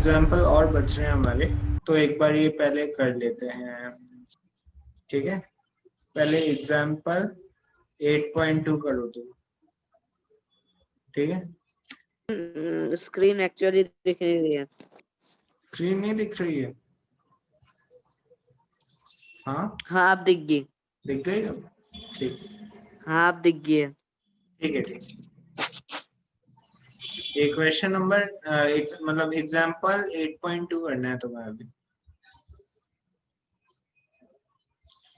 Example और बच रहे हैं हमारे, तो एक बार ये पहले कर लेते हैं। ठीक है, पहले एग्जाम्पल 8.2 करो तुम। ठीक है, स्क्रीन एक्चुअली दिख नहीं रही है। स्क्रीन नहीं दिख रही है? हाँ, हाँ आप दिख गई। दिख गई अब? ठीक, हाँ आप दिख गई है। ठीक है, ठीक। ये क्वेश्चन नंबर मतलब एग्जाम्पल 8.2 करना है तुम्हें अभी।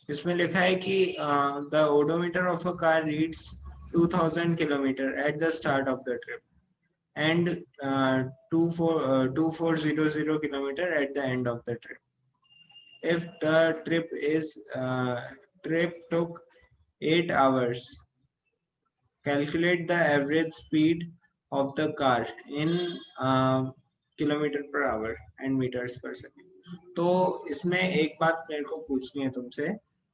इसमें लिखा है कि the odometer of a car reads 2000 kilometre at the start of the trip and 2400 kilometer at the end of the trip. If the trip took 8 hours, calculate the average speed of the car in kilometre per hour and metres per second. तो इसमें एक बात मेरे को पूछनी है तुमसे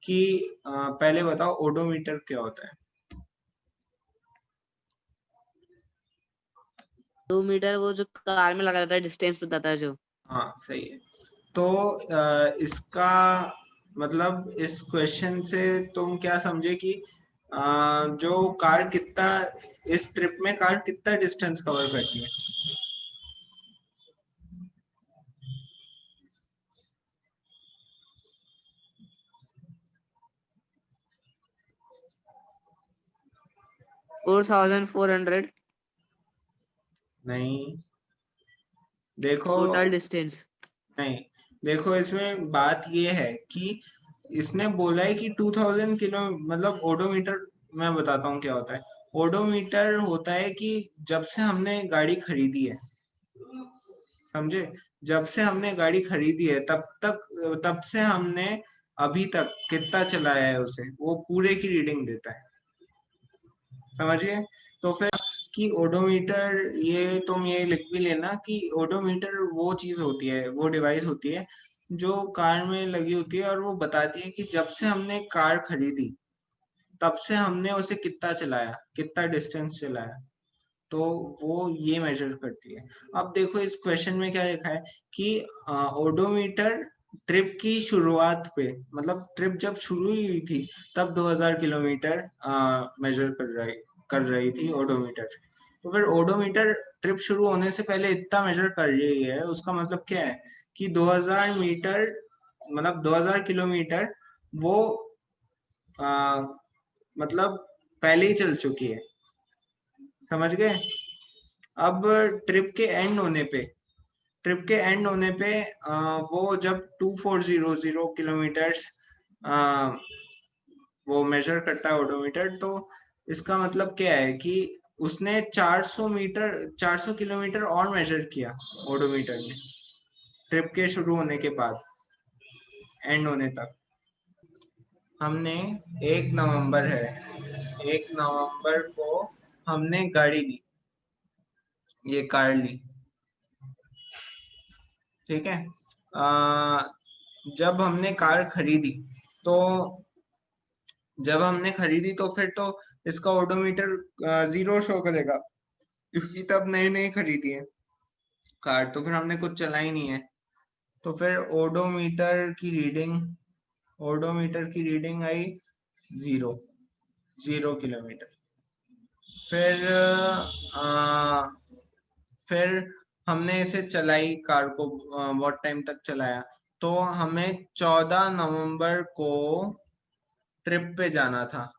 कि पहले बताओ ओडोमीटर क्या होता है? 2 मीटर वो जो कार में लगा रहता है, डिस्टेंस बताता है जो। हाँ, सही है। तो इसका मतलब इस क्वेश्चन से तुम क्या समझे कि जो कार कितना, इस ट्रिप में कार कितना डिस्टेंस कवर करती है? फोर 4400 नहीं, देखो। Total distance. नहीं, देखो, इसमें बात ये है कि इसने बोला है कि 2000 किलो, मतलब ओडोमीटर। मैं बताता हूँ क्या होता है। ओडोमीटर होता है कि जब से हमने गाड़ी खरीदी है, समझे? जब से हमने गाड़ी खरीदी है तब से हमने अभी तक कितना चलाया है उसे, वो पूरे की रीडिंग देता है। समझ गए? तो फिर कि ओडोमीटर, ये तुम ये लिख भी लेना कि ओडोमीटर वो चीज होती है, वो डिवाइस होती है जो कार में लगी होती है, और वो बताती है कि जब से हमने कार खरीदी तब से हमने उसे कितना चलाया, कितना डिस्टेंस चलाया। तो वो ये मेजर करती है। अब देखो इस क्वेश्चन में क्या लिखा है कि ओडोमीटर ट्रिप की शुरुआत पे, मतलब ट्रिप जब शुरू ही हुई थी तब 2000 किलोमीटर मेजर कर रही थी ओडोमीटर। तो फिर ओडोमीटर ट्रिप शुरू होने से पहले इतना मेजर कर रही है, उसका मतलब क्या है कि 2000 मीटर, मतलब 2000 किलोमीटर वो आ, मतलब पहले ही चल चुकी है। समझ गए? अब ट्रिप के एंड होने पे, ट्रिप के एंड होने पे वो जब 2400 किलोमीटर्स वो मेजर करता है ओडोमीटर, तो इसका मतलब क्या है कि उसने 400 किलोमीटर और मेजर किया ओडोमीटर ने, ट्रिप के शुरू होने के बाद एंड होने तक। हमने 1 नवंबर है, 1 नवंबर को हमने गाड़ी ली, ये कार ली। ठीक है, जब हमने कार खरीदी, तो जब हमने खरीदी तो फिर तो इसका ओडोमीटर जीरो शो करेगा, क्योंकि तब नई नई खरीदी है कार, तो फिर हमने कुछ चलाई नहीं है। तो फिर ओडोमीटर की रीडिंग आई जीरो, 0 किलोमीटर। फिर फिर हमने इसे चलाई कार को, बहुत टाइम तक चलाया, तो हमें 14 नवंबर को ट्रिप पे जाना था।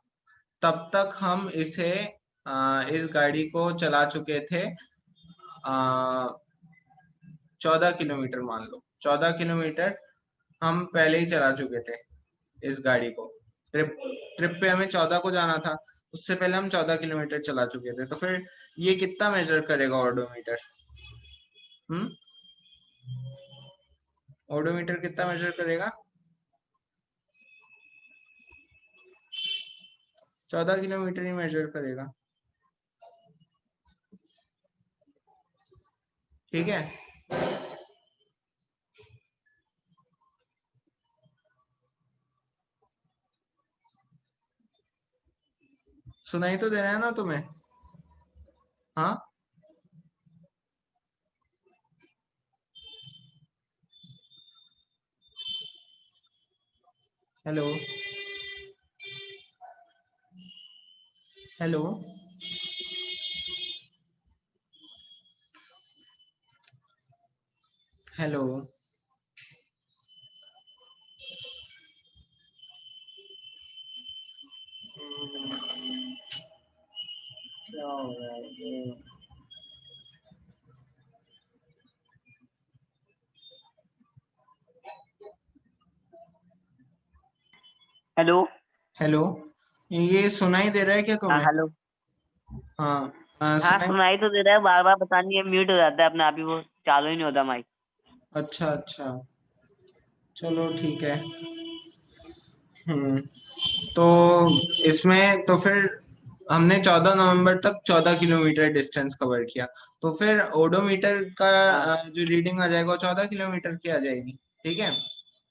तब तक हम इस गाड़ी को चला चुके थे 14 किलोमीटर, मान लो 14 किलोमीटर हम पहले ही चला चुके थे इस गाड़ी को। ट्रिप ट्रिप पे हमें 14 को जाना था, उससे पहले हम 14 किलोमीटर चला चुके थे। तो फिर ये कितना मेजर करेगा ओडोमीटर? हम्म, ओडोमीटर कितना मेजर करेगा? 14 किलोमीटर ही मेजर करेगा। ठीक है, सुनाई तो दे रहा है ना तुम्हें? हाँ, हेलो हेलो हेलो क्या हो रहा है ये? हेलो। हेलो, ये सुनाई दे रहा है क्या हाँ तुम्हें? हेलो। हाँ हाँ सुनाई। सुनाई तो दे रहा है, बार बार पता नहीं ये म्यूट हो जाता है अपने आप ही, वो चालू ही नहीं होता माइक। अच्छा अच्छा, चलो ठीक है। हम्म, तो इसमें तो फिर हमने 14 नवंबर तक 14 किलोमीटर डिस्टेंस कवर किया। तो फिर ओडोमीटर का हाँ जो रीडिंग आ जाएगा वो 14 किलोमीटर की आ जाएगी। ठीक है,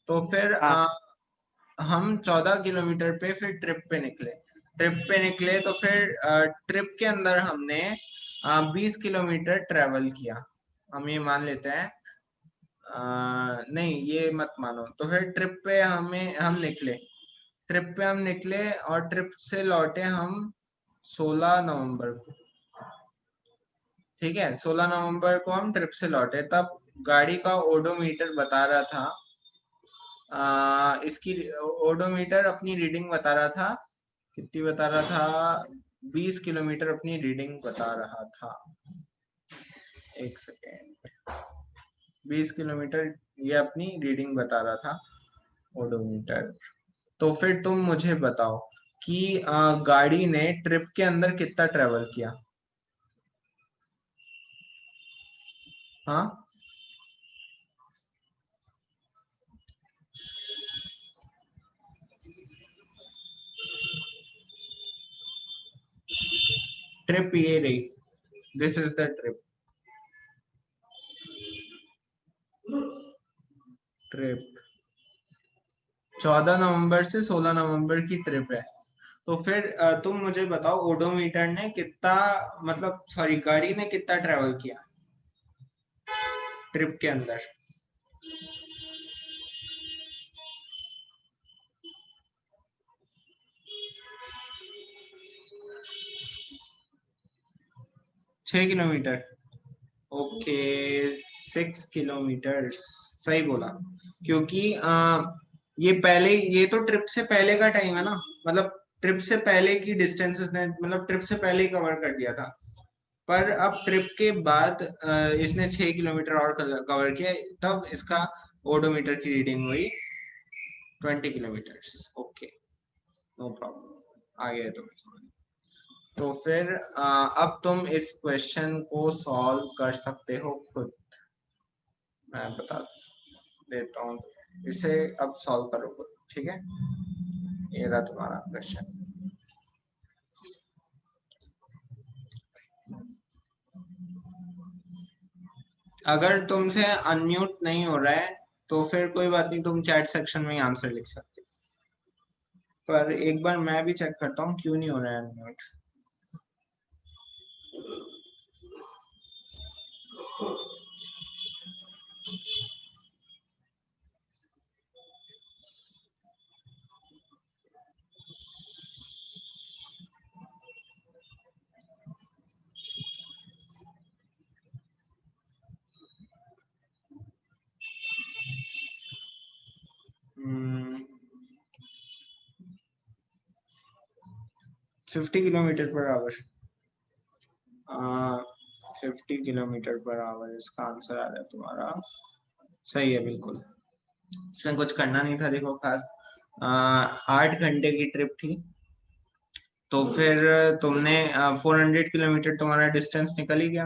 तो फिर हाँ हम 14 किलोमीटर पे फिर ट्रिप पे निकले तो फिर ट्रिप के अंदर हमने 20 किलोमीटर ट्रेवल किया। हम ये मान लेते हैं, नहीं ये मत मानो। तो फिर ट्रिप पे हम निकले और ट्रिप से लौटे हम 16 नवंबर को। ठीक है, 16 नवंबर को हम ट्रिप से लौटे, तब गाड़ी का ओडोमीटर बता रहा था, इसकी ओडोमीटर अपनी रीडिंग बता रहा था। कितनी बता रहा था? 20 किलोमीटर अपनी रीडिंग बता रहा था। एक सेकेंड, 20 किलोमीटर ये अपनी रीडिंग बता रहा था ओडोमीटर। तो फिर तुम मुझे बताओ कि गाड़ी ने ट्रिप के अंदर कितना ट्रेवल किया? हाँ, ट्रिप ये रही, this is the trip. Trip 14 नवंबर से 16 नवंबर की ट्रिप है। तो फिर तुम मुझे बताओ ओडोमीटर ने कितना, मतलब सॉरी गाड़ी ने कितना ट्रेवल किया ट्रिप के अंदर? 6 किलोमीटर। ओके, 6 किलोमीटर सही बोला। क्योंकि ये तो ट्रिप से पहले का टाइम है ना, मतलब ट्रिप से पहले की डिस्टेंसेस ने, मतलब ट्रिप से पहले ही कवर कर दिया था। पर अब ट्रिप के बाद इसने 6 किलोमीटर और कवर किया, तब इसका ओडोमीटर की रीडिंग हुई 20 किलोमीटर। ओके, नो प्रॉब्लम, आ गया तुम्हें समझ। तो फिर अब तुम इस क्वेश्चन को सॉल्व कर सकते हो खुद। मैं बता देता हूँ, इसे अब सॉल्व करो खुद। ठीक है, ये रहा तुम्हारा क्वेश्चन। अगर तुमसे अनम्यूट नहीं हो रहा है तो फिर कोई बात नहीं, तुम चैट सेक्शन में ही आंसर लिख सकते हो। पर एक बार मैं भी चेक करता हूँ क्यों नहीं हो रहा है unmute. Hmm, 50 kilometre per our. 50 kilometre per our इसका आंसर आ रहा है तुम्हारा। सही है बिल्कुल, इसमें कुछ करना नहीं था। देखो खास 8 घंटे की ट्रिप थी। तो फिर तुमने 400 किलोमीटर तुम्हारा डिस्टेंस निकल ही गया।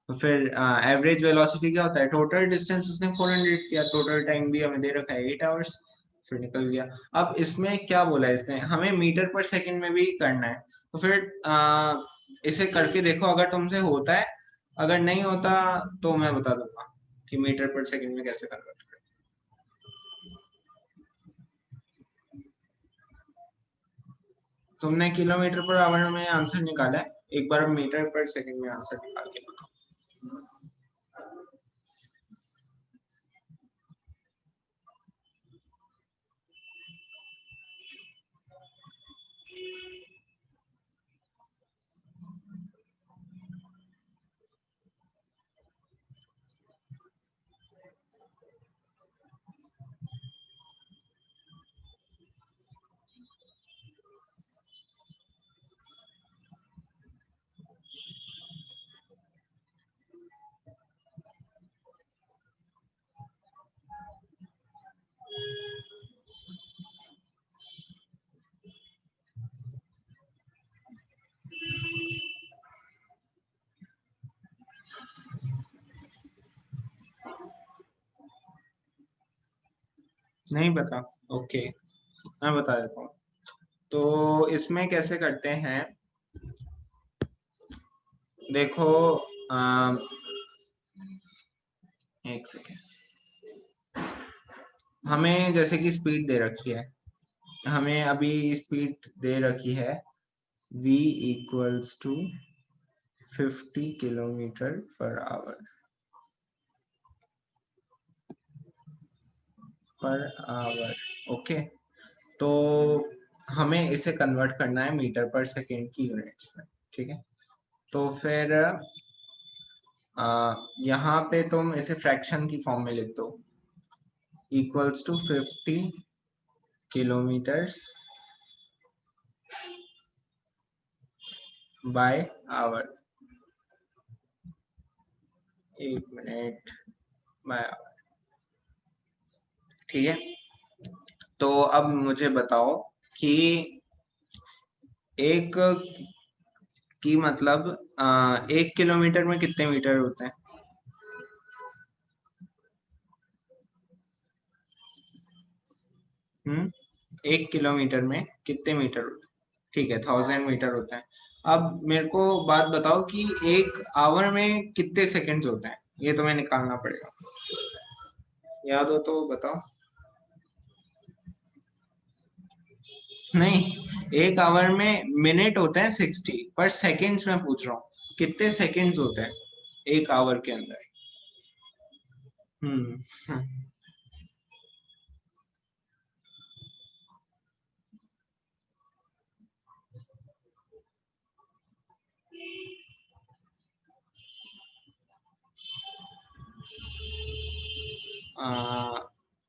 तो फिर एवरेज वेलोसिटी क्या होता है? टोटल डिस्टेंस उसने 400 किया, टोटल टाइम भी हमें दे रखा है 8 आवर्स, फिर निकल गया। अब इसमें क्या बोला है इसने, हमें मीटर पर सेकंड में भी करना है। तो फिर इसे करके देखो, अगर तुमसे होता है, अगर नहीं होता तो मैं बता दूंगा कि मीटर पर सेकंड में कैसे कन्वर्ट करें। तुमने किलोमीटर पर आवर में आंसर निकाला है, एक बार मीटर पर सेकंड में आंसर निकाल के बताओ। नहीं पता? ओके, मैं बता देता हूँ। तो इसमें कैसे करते हैं, देखो एक सेकेंड। हमें जैसे कि स्पीड दे रखी है, हमें अभी स्पीड दे रखी है v equals to 50 kilometre per hour. Okay, तो हमें इसे कन्वर्ट करना है मीटर पर सेकेंड की यूनिट्स में। ठीक है, तो फिर यहाँ पे तुम इसे फ्रैक्शन की फॉर्म में लिख दो, equals to 50 kilometres by hour. 1 minute by hour. ठीक है, तो अब मुझे बताओ कि एक की मतलब 1 किलोमीटर में कितने मीटर होते हैं? हम्म, 1 किलोमीटर में कितने मीटर होते हैं? ठीक है, 1000 मीटर होते हैं। अब मेरे को बात बताओ कि 1 आवर में कितने सेकंड्स होते हैं, ये तुम्हें निकालना पड़ेगा। याद हो तो बताओ। नहीं, 1 आवर में मिनट होते हैं 60, पर सेकंड्स में पूछ रहा हूँ कितने सेकंड्स होते हैं 1 आवर के अंदर। हम्म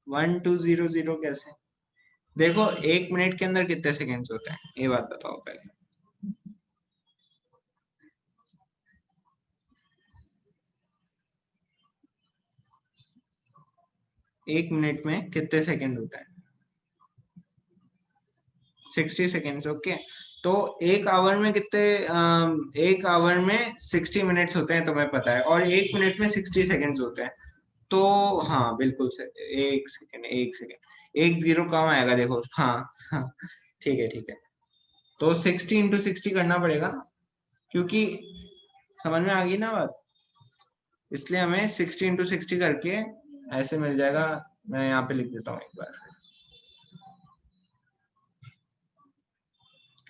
1200 कैसे? देखो 1 मिनट के अंदर कितने सेकंड्स होते हैं, ये बात बताओ पहले। 1 मिनट में कितने सेकंड होते हैं? 60 सेकेंड्स। ओके, तो 1 आवर में कितने 1 आवर में 60 मिनट्स होते हैं तुम्हें पता है, और 1 मिनट में 60 सेकेंड्स होते हैं। तो हाँ बिल्कुल से 1 सेकेंड, एक जीरो कम आएगा देखो। हाँ हाँ, ठीक है ठीक है, तो 60 इंटू 60 करना पड़ेगा ना, क्योंकि समझ में आ गई ना बात, इसलिए हमें 60 इंटू 60 करके ऐसे मिल जाएगा। मैं यहाँ पे लिख देता हूँ एक बार।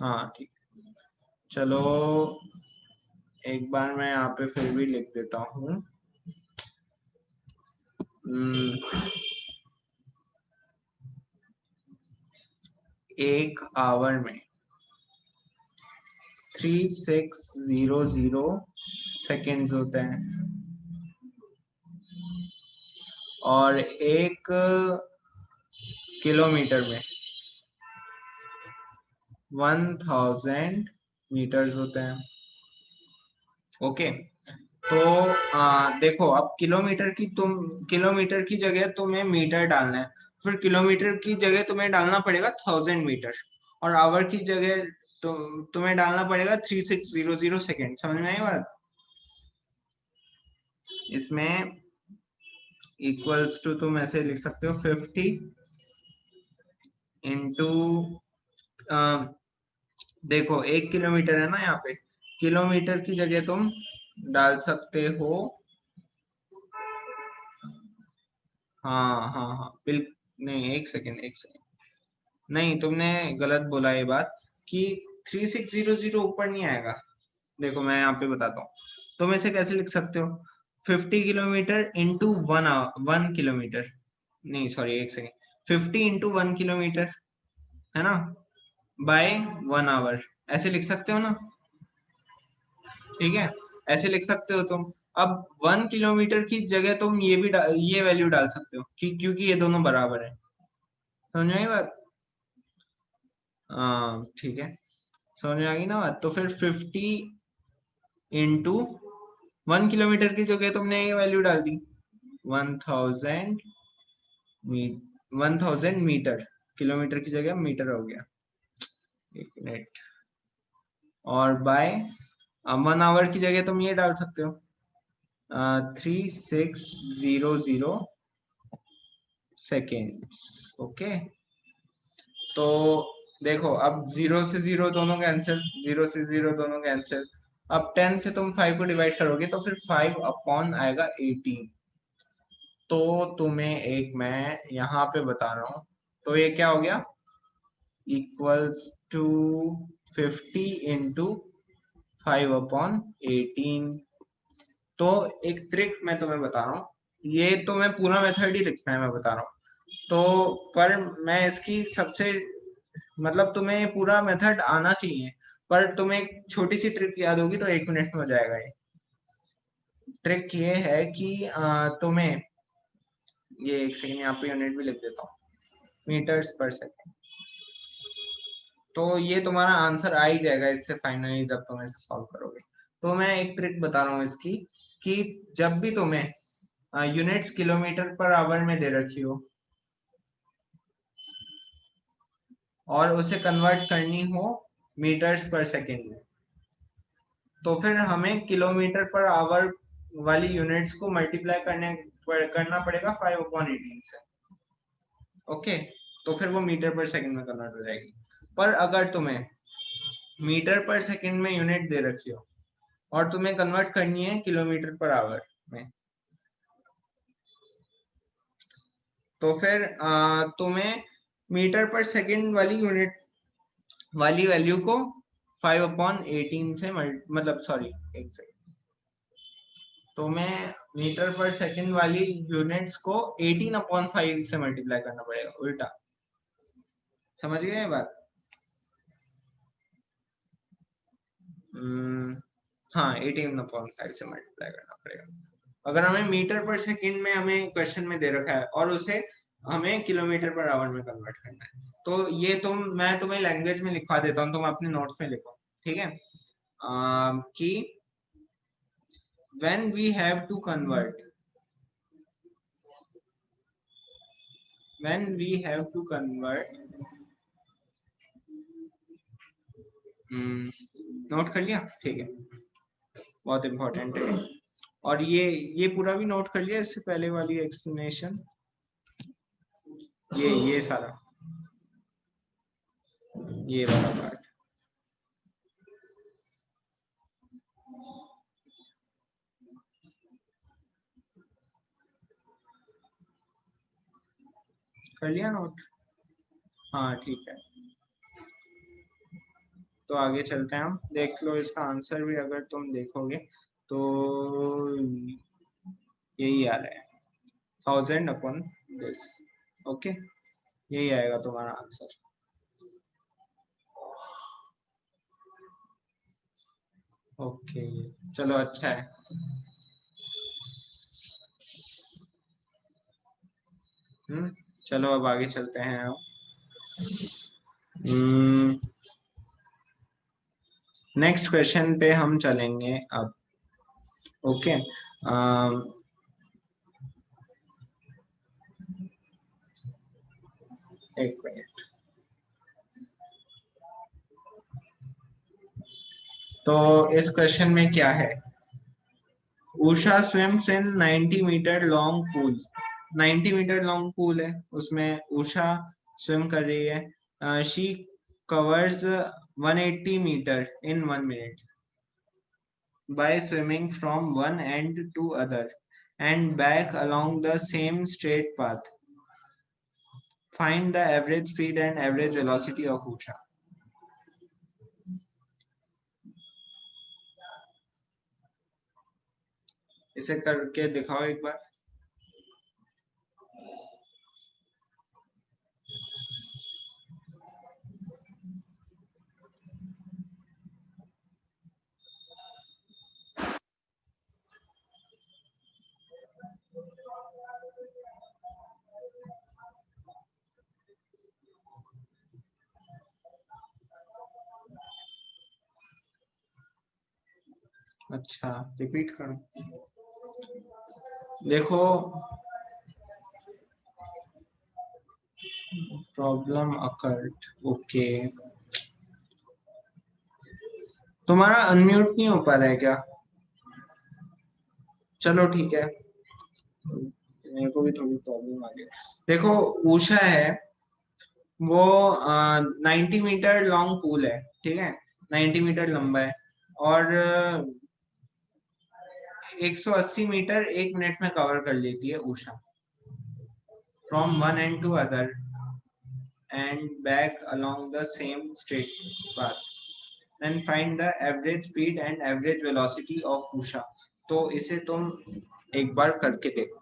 हाँ ठीक, चलो एक बार मैं यहाँ पे फिर भी लिख देता हूँ। 1 आवर में 3600 सेकेंड्स होते हैं, और 1 किलोमीटर में 1000 मीटर्स होते हैं। ओके, तो देखो अब किलोमीटर की जगह तुम्हें मीटर डालना है, फिर किलोमीटर की जगह तुम्हें डालना पड़ेगा 1000 मीटर, और आवर की जगह तुम्हें डालना पड़ेगा 3600 सेकेंड। समझ में आई बात? इसमें इक्वल्स टू तुम ऐसे लिख सकते हो 50 इंटू देखो 1 किलोमीटर है ना, यहाँ पे किलोमीटर की जगह तुम डाल सकते हो। हाँ हाँ हाँ बिल्कुल, नहीं एक सेकेंड नहीं, तुमने गलत बोला ये बात कि 3600 ऊपर नहीं आएगा। देखो मैं यहाँ पे बताता हूँ, तुम इसे कैसे लिख सकते हो, 50 किलोमीटर इंटू 1 किलोमीटर, नहीं सॉरी एक सेकेंड, 50 इंटू 1 किलोमीटर है ना, बाय 1 आवर, ऐसे लिख सकते हो ना। ठीक है, ऐसे लिख सकते हो तुम। अब 1 किलोमीटर की जगह तुम ये वैल्यू डाल सकते हो क्योंकि ये दोनों बराबर है। समझ में आई बात? हाँ ठीक है, समझ में आ गई ना बात। तो फिर 50 इंटू 1 किलोमीटर की जगह तुमने ये वैल्यू डाल दी 1000 1000 मीटर, किलोमीटर की जगह मीटर हो गया। 1 मिनट, और बाय 1 आवर की जगह तुम ये डाल सकते हो 3600 सेकेंड्स। ओके, तो देखो अब 0 से 0 दोनों कैंसिल, 0 से 0 दोनों कैंसिल। अब 10 से तुम 5 को डिवाइड करोगे तो फिर 5 अपॉन आएगा 18। तो तुम्हें एक मैं यहाँ पे बता रहा हूँ, तो ये क्या हो गया, इक्वल्स टू 50 इंटू 5 अपॉन 18। तो एक ट्रिक मैं तुम्हें बता रहा हूँ, ये तो मैं पूरा मेथड ही लिखना है मैं बता रहा हूँ, तो पर मैं इसकी सबसे मतलब तुम्हें पूरा मेथड आना चाहिए, पर तुम्हें एक छोटी सी ट्रिक याद होगी तो 1 मिनट में हो जाएगा। ये ट्रिक ये है कि तुम्हें ये, एक सेकंड यहाँ पे यूनिट भी लिख देता हूँ, मीटर्स पर सेकंड। तो ये तुम्हारा आंसर आ ही जाएगा इससे फाइनली जब तुम इसे सॉल्व करोगे। तो मैं एक ट्रिक बता रहा हूँ इसकी, कि जब भी तुम्हें यूनिट्स किलोमीटर पर आवर में दे रखी हो और उसे कन्वर्ट करनी हो मीटर्स पर सेकेंड में, तो फिर हमें किलोमीटर पर आवर वाली यूनिट्स को मल्टीप्लाई करना पड़ेगा 5/18 से। ओके, तो फिर वो मीटर पर सेकंड में कन्वर्ट हो जाएगी। पर अगर तुम्हें मीटर पर सेकंड में यूनिट दे रखी हो और तुम्हें कन्वर्ट करनी है किलोमीटर पर आवर में, तो फिर तुम्हें मीटर पर सेकंड वाली यूनिट वाली वैल्यू को 5/18 से मतलब सॉरी एक सेकंड, तो मैं मीटर पर सेकंड वाली यूनिट्स को 18/5 से मल्टीप्लाई करना पड़ेगा, उल्टा। समझ गए ये बात? हाँ, 18/5 से मल्टीप्लाई करना पड़ेगा। अगर हमें मीटर पर सेकंड में हमें क्वेश्चन में दे रखा है और उसे हमें किलोमीटर पर आवर में कन्वर्ट करना है, तो ये मैं तुम्हें लैंग्वेज में लिखवा देता हूँ, तुम अपने नोट्स में लिखो, ठीक है? कि when we have to convert note कर लिया? ठीक है, बहुत इंपॉर्टेंट है। और ये पूरा भी नोट कर लिया, इससे पहले वाली एक्सप्लेनेशन, ये सारा ये वाला पार्ट। कर लिया नोट? हाँ ठीक है, तो आगे चलते हैं हम। देख लो इसका आंसर भी, अगर तुम देखोगे तो यही आ रहा है 1000/this। ओके, यही आएगा तुम्हारा आंसर। ओके, चलो अच्छा है। चलो अब आगे चलते हैं हम। नेक्स्ट क्वेश्चन पे हम चलेंगे अब। ओके, एक मिनट। तो इस क्वेश्चन में क्या है, Usha swims in 90 metre long pool. 90 metre long pool है, उसमें उषा स्विम कर रही है। She covers 180 metre in 1 minute by swimming from one end to other and back along the same straight path. Find the average speed and average velocity of Usha. इसे करके दिखाओ एक बार। अच्छा, रिपीट करो। देखो, प्रॉब्लम अकर्ड। ओके, तुम्हारा unmute नहीं हो पा रहा है क्या? चलो ठीक है, मेरे को भी थोड़ी प्रॉब्लम आ गई। देखो ऊषा है वो 90 मीटर लॉन्ग पूल है, ठीक है, 90 मीटर लंबा है और 180 मीटर 1 मिनट में कवर कर लेती है Usha, from one end to other and back along the same straight path. Then find the average speed and average velocity of Usha. तो इसे तुम एक बार करके देखो।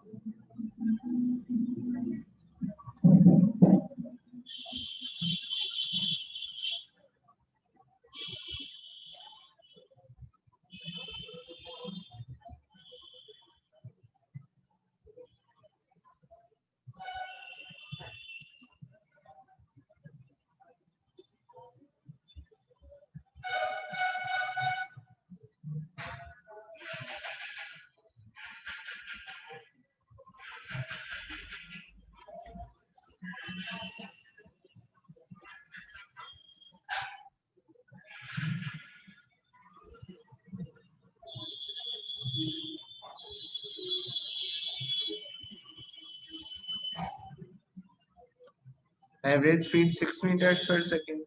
Average speed 6 meters per second.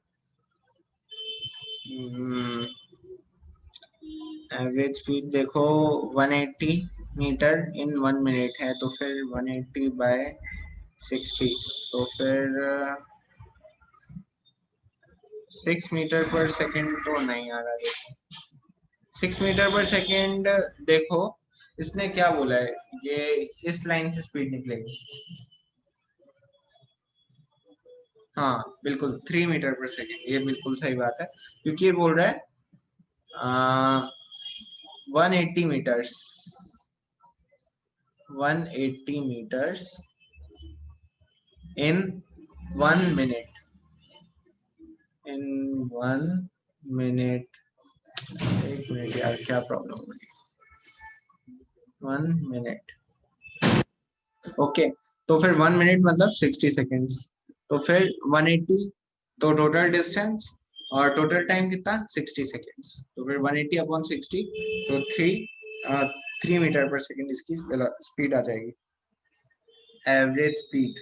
Average speed देखो 180 मीटर इन 1 मिनट है, तो फिर 180 बाय 60, तो फिर 6 मीटर पर सेकेंड तो नहीं आ रहा। देखो 6 मीटर पर सेकेंड, देखो इसने क्या बोला है, ये इस लाइन से स्पीड निकलेगी। हाँ बिल्कुल 3 मीटर पर सेकेंड, ये बिल्कुल सही बात है, क्योंकि ये बोल रहा है 180 metres 180 metres in 1 minute, in 1 minute. एक मिनट यार, क्या प्रॉब्लम हो गई, 1 मिनट। ओके, तो फिर 1 मिनट मतलब 60 सेकेंड्स, तो फिर 180, तो टोटल डिस्टेंस और टोटल टाइम कितना 60 सेकेंड्स, तो फिर 180 अपॉन 60, तो 3 मीटर पर सेकेंड इसकी स्पीड आ जाएगी। Average speed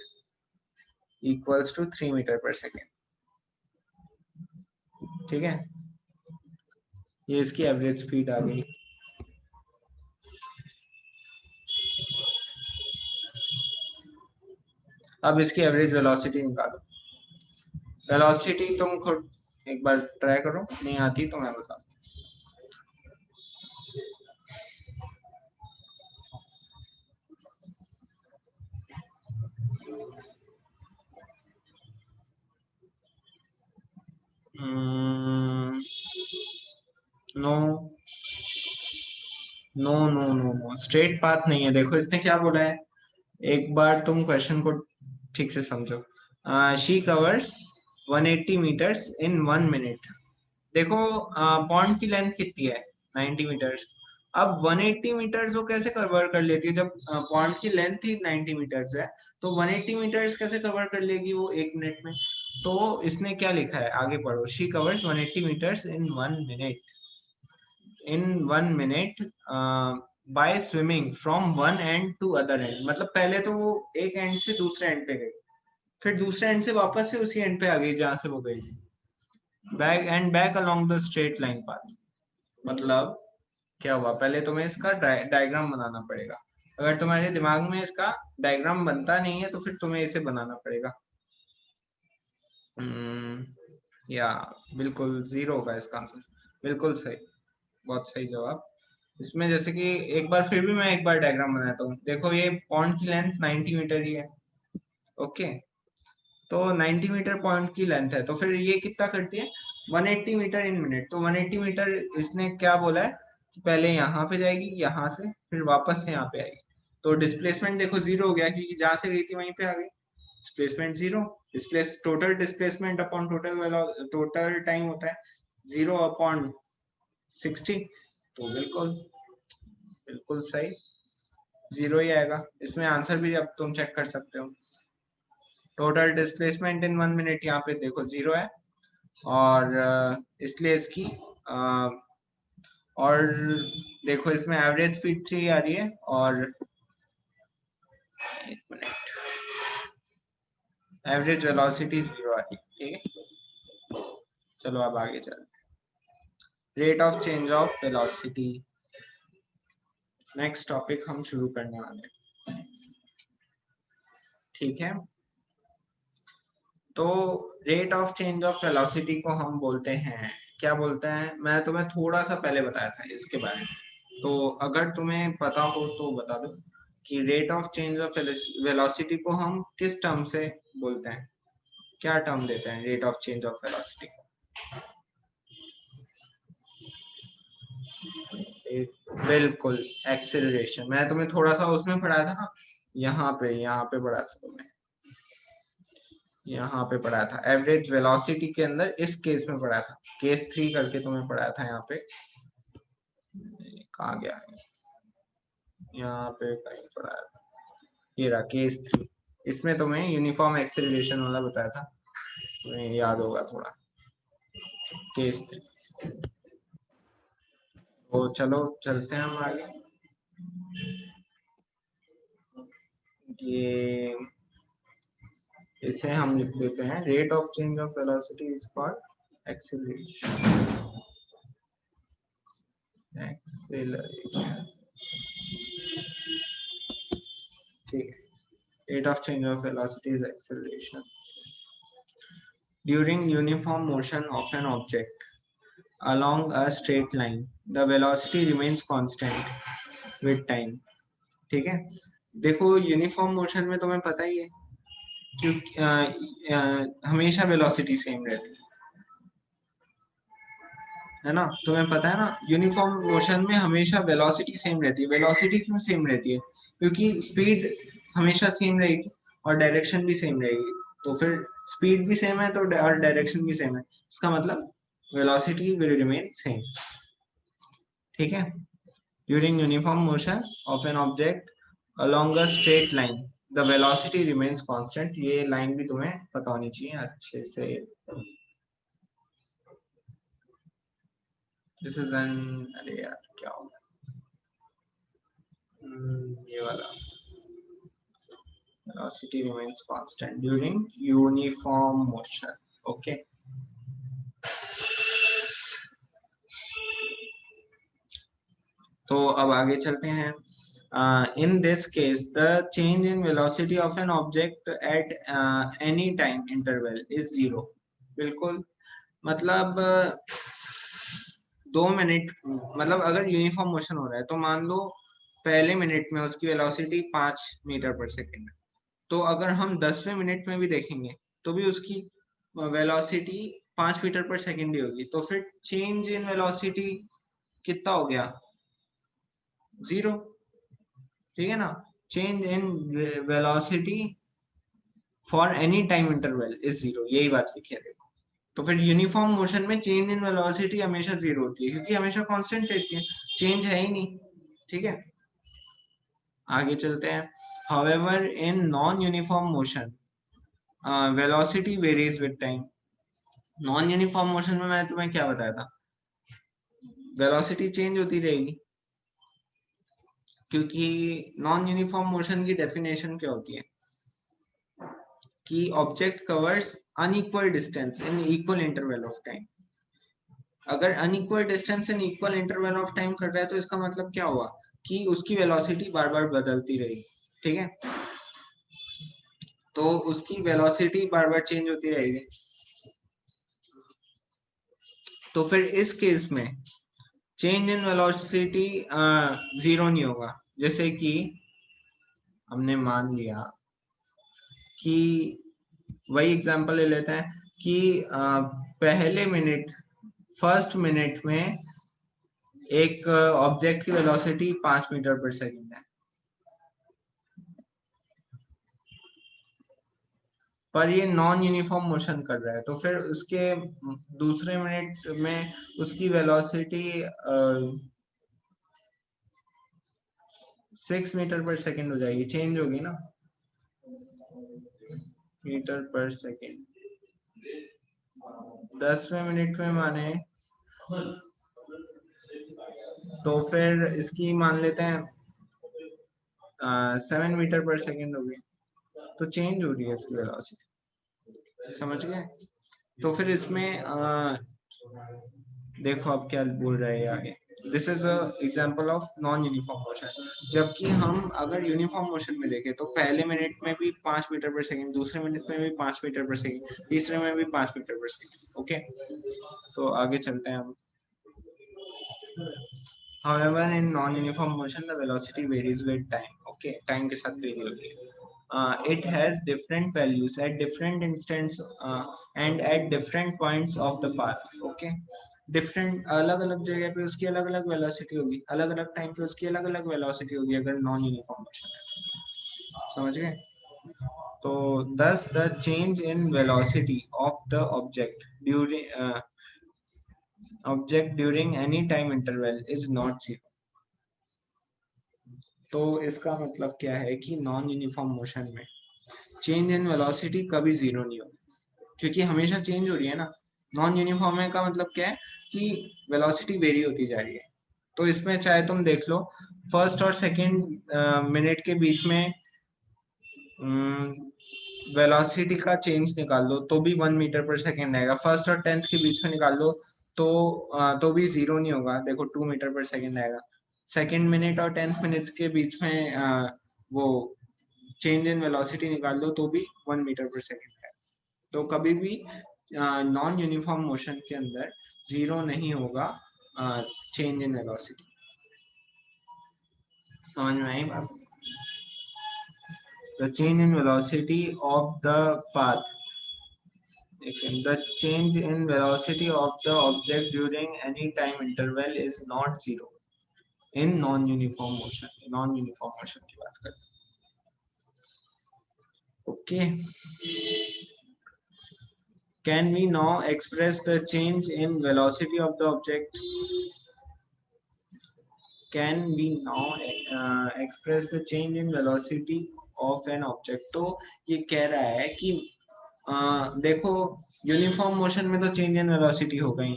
equals to 3 metre per second, ठीक है, ये इसकी एवरेज स्पीड आ गई। अब इसकी एवरेज वेलोसिटी निकालो। वेलोसिटी तुम खुद एक बार ट्राई करो, नहीं आती तो मैं बता। No no no no no, straight path नहीं है। देखो इसने क्या बोला है, एक बार तुम क्वेश्चन को ठीक से समझो। She covers 180 metres in 1 minute. देखो पॉन्ड की लेंथ कितनी है 90 मीटर्स। अब 180 मीटर्स वो कैसे कवर कर लेती है, जब पॉन्ड की लेंथ ही 90 मीटर्स है, तो 180 मीटर्स कैसे कवर कर लेगी वो 1 मिनट में। तो इसने क्या लिखा है, आगे पढ़ो। She covers 180 metres in 1 minute, in 1 minute by swimming from one end to other end. मतलब पहले तो वो एक एंड से दूसरे एंड पे गई, फिर दूसरे एंड से वापस से उसी एंड पे आ गई जहां से वो गई थी। Back along the straight line path. मतलब क्या हुआ, पहले तुम्हें इसका डायग्राम बनाना पड़ेगा। अगर तुम्हारे दिमाग में इसका डायग्राम बनता नहीं है तो फिर तुम्हें इसे बनाना पड़ेगा। या बिल्कुल 0 होगा इसका आंसर, बिल्कुल सही, बहुत सही जवाब। इसमें जैसे कि एक बार फिर भी मैं एक बार डायग्राम बनाता हूँ। देखो ये पॉइंट की लेंथ 90 मीटर ही है, ओके, तो 90 मीटर पॉइंट की लेंथ है, तो फिर ये कितना करती है 180 मीटर इन मिनट। तो 180 मीटर इसने क्या बोला है कि पहले यहाँ पे जाएगी, यहाँ से फिर वापस से यहाँ पे आएगी। तो डिस्प्लेसमेंट देखो 0 हो गया, क्योंकि जहां से गई थी वहीं पे आ गई, displacement 0। Total displacement upon total time होता है 0 अपॉन 60, तो बिल्कुल बिल्कुल सही 0 ही आएगा। इसमें आंसर भी अब तुम चेक कर सकते हो। टोटल डिस्प्लेसमेंट इन 1 मिनट यहाँ पे देखो 0 है, और इसलिए इसकी और देखो इसमें एवरेज स्पीड 3 आ रही है, और एक मिनट, एवरेज वेलोसिटी 0 आ रही, ठीक है। चलो अब आगे चलते हैं, rate of change of velocity. Next topic हम शुरू करने वाले हैं, ठीक है। तो rate of change of velocity को हम बोलते हैं, क्या बोलते हैं, मैं तुम्हें थोड़ा सा पहले बताया था इसके बारे में, तो अगर तुम्हें पता हो तो बता दो कि rate of change of velocity को हम किस टर्म से बोलते हैं, क्या टर्म देते हैं rate of change of velocity को। बिल्कुल, एक्सेलरेशन। मैं तुम्हें थोड़ा सा उसमें पढ़ाया था ना, यहाँ पे पढ़ा था तुम्हें, यहाँ पे पढ़ाया था एवरेज वेलोसिटी के अंदर, इस केस में पढ़ाया था, केस 3 करके तुम्हें पढ़ाया था। यहाँ पे कहाँ गया है, यहाँ पे कहीं पढ़ाया था, ये रहा केस 3। इसमें तुम्हें यूनिफॉर्म एक्सेलरेशन वाला बताया था, तुम्हें याद होगा थोड़ा, केस 3। तो चलो चलते हैं हम आगे। ये इसे हम लिख देते हैं, rate of change of velocity is called acceleration. Acceleration, ठीक है। Rate of change of velocity is acceleration. During uniform motion of an object along a straight line, the velocity remains constant with time. ठीक है, देखो uniform motion में तुम्हें पता ही है, क्योंकि हमेशा वेलोसिटी सेम रहती है ना, तुम्हें पता है ना, यूनिफॉर्म मोशन में हमेशा वेलोसिटी सेम रहती है। वेलोसिटी क्यों सेम रहती है, क्योंकि स्पीड हमेशा सेम रहेगी और डायरेक्शन भी सेम रहेगी, तो फिर स्पीड भी सेम है तो और डायरेक्शन भी सेम है, इसका मतलब वेलोसिटी विल रिमेन सेम, ठीक है। During uniform motion of an object along a straight line the velocity remains constant. ये लाइन भी तुम्हें पता होनी चाहिए अच्छे से। दिस इज एन, अरे यार क्या हो गया, ये वाला, velocity remains constant during uniform motion, okay। तो अब आगे चलते हैं। In this case the change in velocity of an object at any time interval is 0। बिल्कुल, मतलब 2 मिनट, मतलब अगर यूनिफॉर्म मोशन हो रहा है तो मान लो पहले मिनट में उसकी वेलोसिटी 5 मीटर पर सेकेंड, तो अगर हम 10वें मिनट में भी देखेंगे तो भी उसकी वेलोसिटी 5 मीटर पर सेकेंड ही होगी, तो फिर चेंज इन वेलोसिटी कितना हो गया, 0, ठीक है ना। Change in velocity for any time interval is 0, यही बात लिखी है देखो। तो फिर यूनिफॉर्म मोशन में चेंज इन वेलोसिटी हमेशा 0 होती है, क्योंकि हमेशा कांस्टेंट रहती है, चेंज है ही नहीं, ठीक है। आगे चलते हैं। However, in non-uniform motion, velocity varies with time। Non uniform motion में मैं तुम्हें क्या बताया था, वेलोसिटी चेंज होती रहेगी, क्योंकि नॉन यूनिफॉर्म मोशन की डेफिनेशन क्या होती है कि object covers unequal distance in equal interval of time. अगर unequal distance in equal interval of time कर रहा है तो इसका मतलब क्या हुआ कि उसकी वेलोसिटी बार बार बदलती रहेगी, ठीक है। तो उसकी वेलोसिटी बार बार चेंज होती रहेगी, तो फिर इस केस में चेंज इन वेलोसिटी 0 नहीं होगा। जैसे कि हमने मान लिया कि, वही एग्जांपल ले लेते हैं कि पहले मिनट, फर्स्ट मिनट में एक ऑब्जेक्ट की वेलोसिटी 5 मीटर पर सेकेंड है, पर ये नॉन यूनिफॉर्म मोशन कर रहा है, तो फिर उसके दूसरे मिनट में उसकी वेलोसिटी 6 मीटर पर सेकेंड हो जाएगी, चेंज होगी ना, मीटर पर सेकेंड। 10वें मिनट में माने तो फिर इसकी मान लेते हैं 7 मीटर पर सेकेंड हो गई, तो चेंज हो रही है इसकी वेलोसिटी, समझ गए। तो फिर इसमें देखो अब क्या बोल रहे हैं आगे, this is a example of non uniform motion. जबकि हम अगर यूनिफॉर्म मोशन में देखें तो पहले मिनट में भी 5 मीटर पर सेकंड, दूसरे मिनट में भी 5 मीटर पर सेकंड, तीसरे में भी 5 मीटर पर सेकंड। ओके, तो आगे चलते हैं हम। However, in non-uniform motion, the velocity varies with time. Okay, time के साथ वेरी होती है। It has different values at different instants and at different points of the path. Okay, different अलग अलग जगह पे उसकी अलग अलग वेलोसिटी होगी, अलग अलग टाइम पे उसकी अलग अलग वेलोसिटी होगी अगर नॉन यूनिफॉर्म मोशन है, समझ गए। तो thus the change in velocity of the object during any time interval is not zero। तो इसका मतलब क्या है कि नॉन यूनिफॉर्म मोशन में चेंज इन वेलोसिटी कभी जीरो नहीं होगी, क्योंकि हमेशा चेंज हो रही है ना। नॉन यूनिफॉर्म है का मतलब क्या है कि वेलोसिटी वेरी होती जा रही है। तो इसमें चाहे तुम देख लो फर्स्ट और सेकंड मिनट के बीच में वेलोसिटी का चेंज निकाल लो तो भी 1 मीटर पर सेकेंड आएगा। फर्स्ट और 10th के बीच में निकाल लो तो भी जीरो नहीं होगा, देखो 2 मीटर पर सेकेंड आएगा। सेकेंड मिनट और 10th मिनट के बीच में वो चेंज इन वेलोसिटी निकाल लो तो भी 1 मीटर पर सेकेंड है। तो कभी भी नॉन यूनिफॉर्म मोशन के अंदर जीरो नहीं होगा चेंज इन वेलोसिटी। समझ में आई बात? The change in velocity of the path, the change in velocity of the object during any time interval is not zero in non-uniform motion। non-uniform motion की बात करते हैं। Okay, can we now express the change in velocity of the object? Can we now express the change in velocity of an object? तो ये कह रहा है कि देखो यूनिफॉर्म मोशन में तो चेंज इन वेलोसिटी हो गई,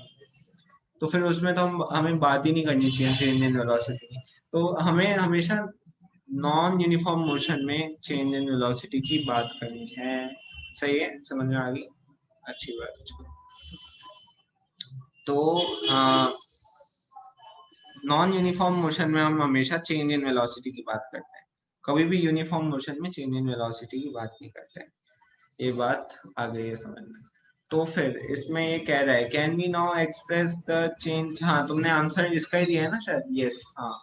तो फिर उसमें तो हमें बात ही नहीं करनी चाहिए चेंज इन वेलोसिटी की। तो हमें हमेशा नॉन यूनिफॉर्म मोशन में चेंज इन वेलोसिटी की बात करनी है। सही है, समझ में आ गई, अच्छी बात है। तो नॉन यूनिफॉर्म मोशन में हम हमेशा चेंज इन वेलोसिटी की बात करते हैं, कभी भी यूनिफॉर्म मोशन में चेंज इन वेलोसिटी की बात नहीं करते हैं। ये बात आ गई है समझ में। तो फिर इसमें ये कह रहा है can we now express the change, हाँ तुमने आंसर इसका ही दिया है ना शायद, यस हाँ।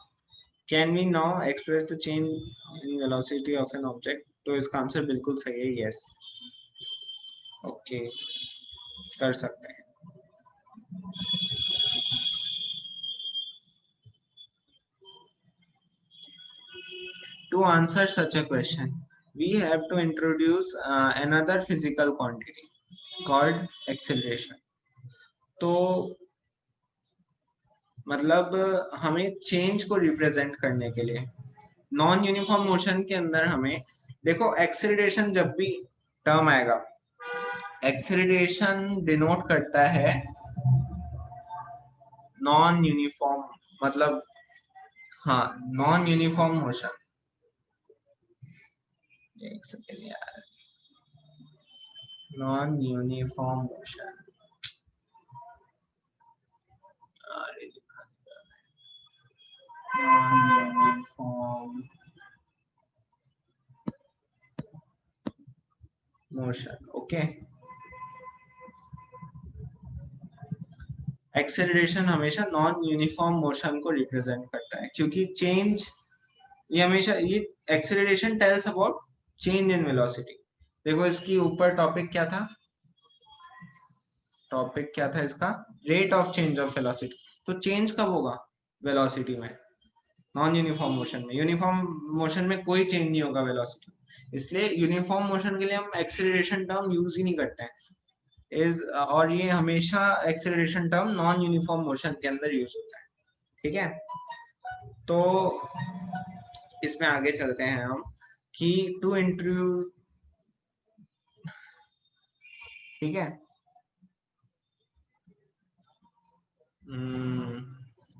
Can we now express the change in velocity of an object, तो इसका आंसर बिल्कुल सही है, यस। ओके, कर सकते हैं। To answer such a question, we have to introduce another physical quantity called acceleration। तो मतलब हमें चेंज को रिप्रेजेंट करने के लिए नॉन यूनिफॉर्म मोशन के अंदर हमें देखो एक्सेलरेशन, जब भी टर्म आएगा एक्सेलरेशन डिनोट करता है नॉन यूनिफॉर्म, मतलब हाँ नॉन यूनिफॉर्म मोशन। एक सेकेंड यार, non uniform motion, non-uniform motion। Okay, acceleration हमेशा नॉन यूनिफॉर्म मोशन को रिप्रेजेंट करता है, क्योंकि चेंज ये हमेशा ये acceleration tells about change in velocity. देखो इसकी ऊपर टॉपिक क्या था, टॉपिक क्या था इसका, rate of change of velocity. तो चेंज कब होगा वेलोसिटी में, नॉन यूनिफॉर्म मोशन में। यूनिफॉर्म मोशन में कोई चेंज नहीं होगा वेलोसिटी, इसलिए यूनिफॉर्म मोशन के लिए हम एक्सेलरेशन टर्म यूज ही नहीं करते हैं इज, और ये हमेशा acceleration term non uniform motion के अंदर यूज होता है। ठीक है, तो इसमें आगे चलते हैं हम कि टू इंटरव्यू, ठीक है,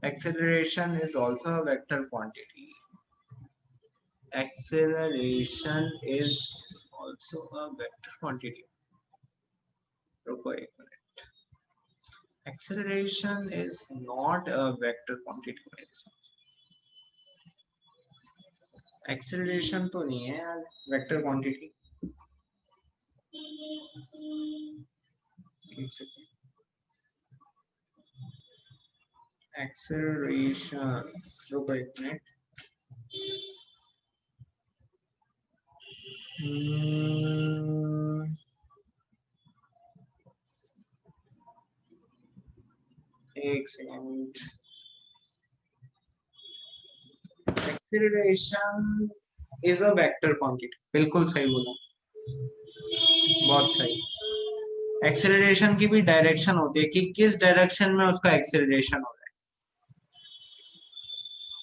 acceleration is also a vector quantity। acceleration is also a vector quantity. रुको एक minute, acceleration is not a vector quantity मेरे हिसाब से। acceleration तो नहीं है यार vector quantity। एक सेकंड, acceleration, रुको एक मिनट, एक second, acceleration is a vector quantity, बिल्कुल सही बोला, बहुत सही। एक्सेलरेशन की भी डायरेक्शन होती है कि किस डायरेक्शन में उसका एक्सेलरेशन हो रहा है,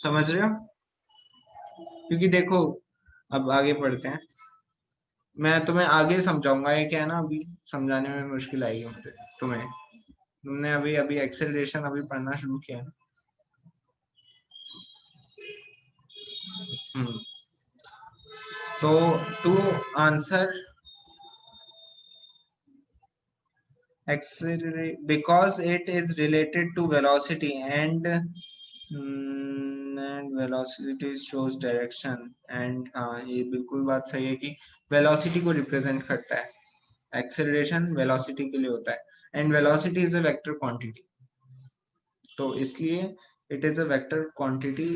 समझ रहे हो? क्योंकि देखो अब आगे पढ़ते हैं, मैं तुम्हें आगे समझाऊंगा, ये क्या है ना अभी समझाने में मुश्किल आएगी मुझे तुम्हें, तुमने अभी अभी एक्सेलरेशन अभी पढ़ना शुरू किया है। तो to answer accelerate because it is related to velocity and velocity shows direction and हाँ ये बिल्कुल बात सही है कि velocity को represent करता है, acceleration velocity के लिए होता है and velocity is a vector quantity, तो इसलिए it is a vector quantity।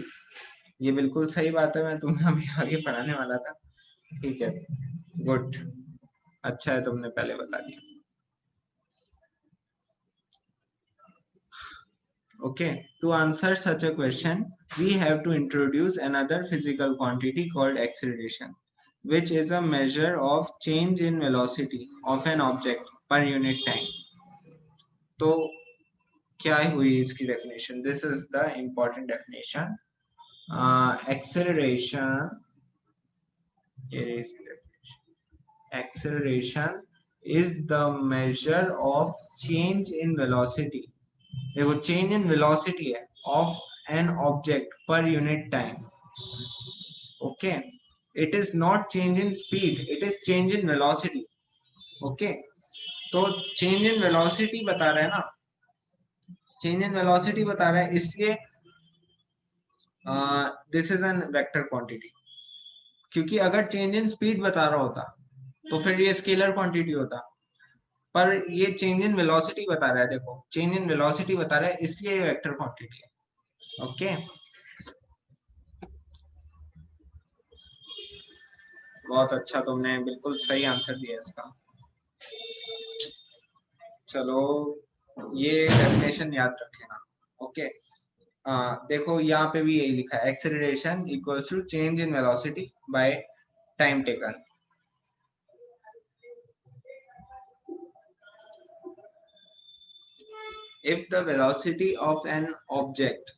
ये बिल्कुल सही बात है, मैं तुम्हें अभी आगे पढ़ाने वाला था। ठीक है, गुड, अच्छा है तुमने पहले बता दिया। Okay, to answer such a question, we have to introduce another physical quantity called acceleration, which is a measure of change in velocity of an object per unit time. तो क्या हुई इसकी definition? This is the important definition. Acceleration, here is the definition. Acceleration is the measure of change in velocity. देखो change in velocity है of an object per unit time. Okay, it is not change in speed, it is change in velocity. Okay, तो change in velocity बता रहा है ना, change in velocity बता रहा है, इसलिए this is an vector quantity. क्योंकि अगर चेंज इन स्पीड बता रहा होता तो फिर ये स्केलर क्वांटिटी होता, पर ये चेंज इन वेलोसिटी बता रहा है, देखो चेंज इन वेलोसिटी बता रहा है, इसलिए ये वेक्टर क्वांटिटी है। ओके, बहुत अच्छा, तुमने बिल्कुल सही आंसर दिया इसका। चलो ये डेफिनेशन याद रख लेना। ओके, देखो यहाँ पे भी यही लिखा है, acceleration equals to change in velocity by time taken. If the velocity of an object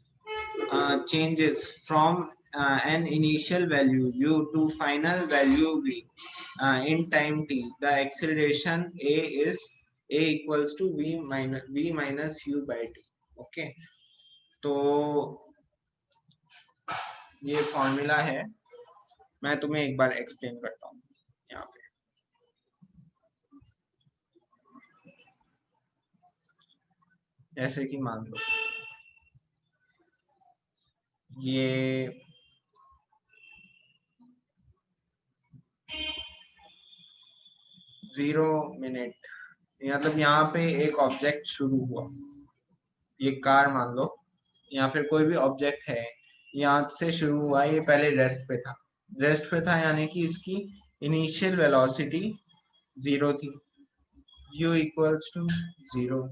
changes from an initial value u to final value v in time t, the acceleration a is a equals to v minus u by t। Okay, तो ये formula है, मैं तुम्हें एक बार explain करता हूँ यहाँ पे। जैसे कि मान लो ये 0 मिनट, मतलब यहाँ पे एक ऑब्जेक्ट शुरू हुआ, ये कार मान लो, या फिर कोई भी ऑब्जेक्ट है, यहाँ से शुरू हुआ, ये पहले रेस्ट पे था यानी कि इसकी इनिशियल वेलोसिटी 0 थी, u इक्वल्स टू 0।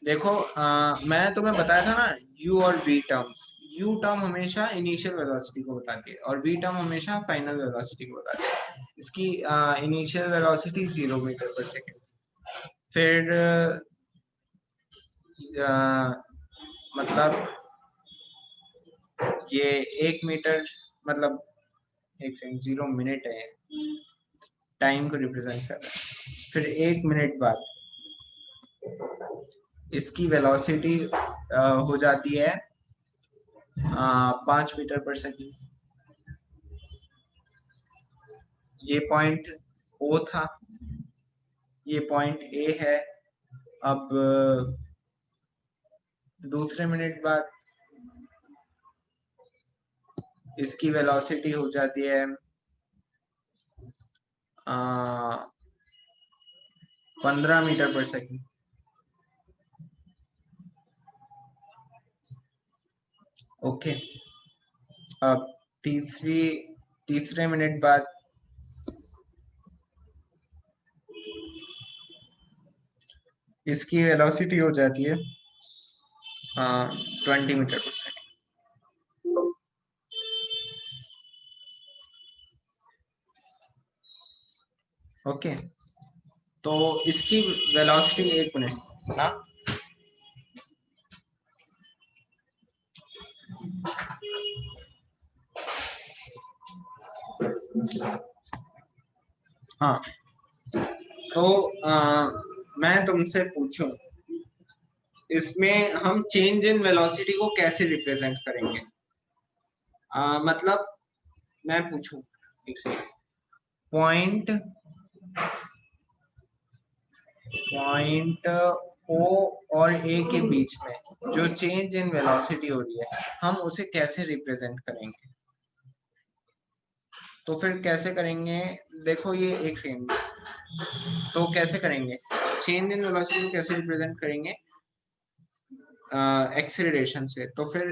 देखो मैं तुम्हें बताया था ना u और v टर्म्स, u टर्म हमेशा इनिशियल वेलोसिटी को बताती है और v टर्म हमेशा फाइनल वेलोसिटी को बताती है। इसकी initial velocity 0 metre per second, फिर मतलब ये 1 मीटर, मतलब 1 सेकंड, 0 मिनट है, टाइम को रिप्रेजेंट कर रहा है। फिर 1 मिनट बाद इसकी वेलोसिटी हो जाती है 5 मीटर पर सेकेंड। ये पॉइंट ओ था, ये पॉइंट ए है। अब दूसरे मिनट बाद इसकी वेलोसिटी हो जाती है 15 मीटर पर सेकेंड। ओके, अब तीसरे मिनट बाद इसकी वेलोसिटी हो जाती है 20 मीटर पर सेकेंड। ओके, तो इसकी वेलोसिटी 1 मिनट ना, हाँ। तो मैं तुमसे पूछूं, इसमें हम चेंज इन वेलोसिटी को कैसे रिप्रेजेंट करेंगे? मतलब मैं पूछूं, एक सेकंड, पॉइंट ओ और ए के बीच में जो चेंज इन वेलोसिटी हो रही है, हम उसे कैसे रिप्रेजेंट करेंगे? तो फिर कैसे करेंगे? देखो ये एक सेकंड, तो कैसे करेंगे चेंज इन वेलोसिटी को, कैसे रिप्रेजेंट करेंगे? एक्सेलरेशन से। तो फिर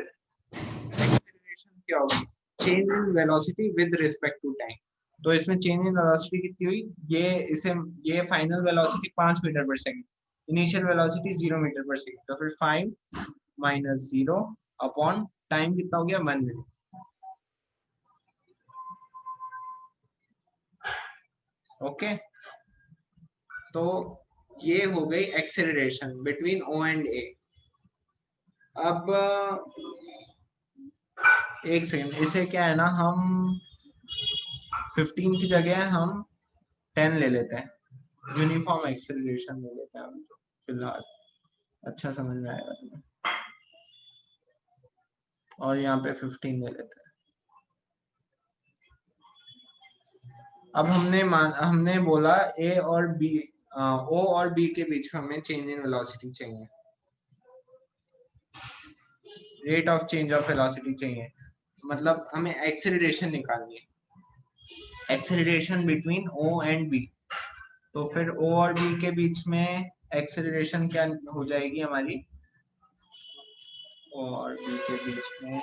एक्सेलरेशन क्या होगी? Change in velocity with respect to time. तो इसमें चेंज इन वेलोसिटी कितनी हुई? ये final velocity 5 metre per second, initial velocity 0 metre per second. तो फिर 5 माइनस 0 अपॉन टाइम कितना हो गया? 1 मिनट। ओके, तो ये हो गई एक्सेलरेशन बिटवीन ओ एंड ए। अब एक सेकंड, इसे क्या है ना, हम 15 की जगह हम 10 ले लेते हैं, यूनिफॉर्म एक्सेलरेशन ले लेते हैं हम, तो फिलहाल अच्छा समझ में आएगा तुम्हें। और यहाँ पे 15 ले लेते हैं। अब हमने बोला ए और बी, ओ और बी के बीच में हमें चेंज इन वेलोसिटी चाहिए, rate of change of velocity चाहिए, मतलब हमें एक्सेलरेशन निकालनी है, acceleration between O and B. तो फिर ओ और बी के बीच में एक्सेलरेशन क्या हो जाएगी हमारी? ओ और बी के बीच में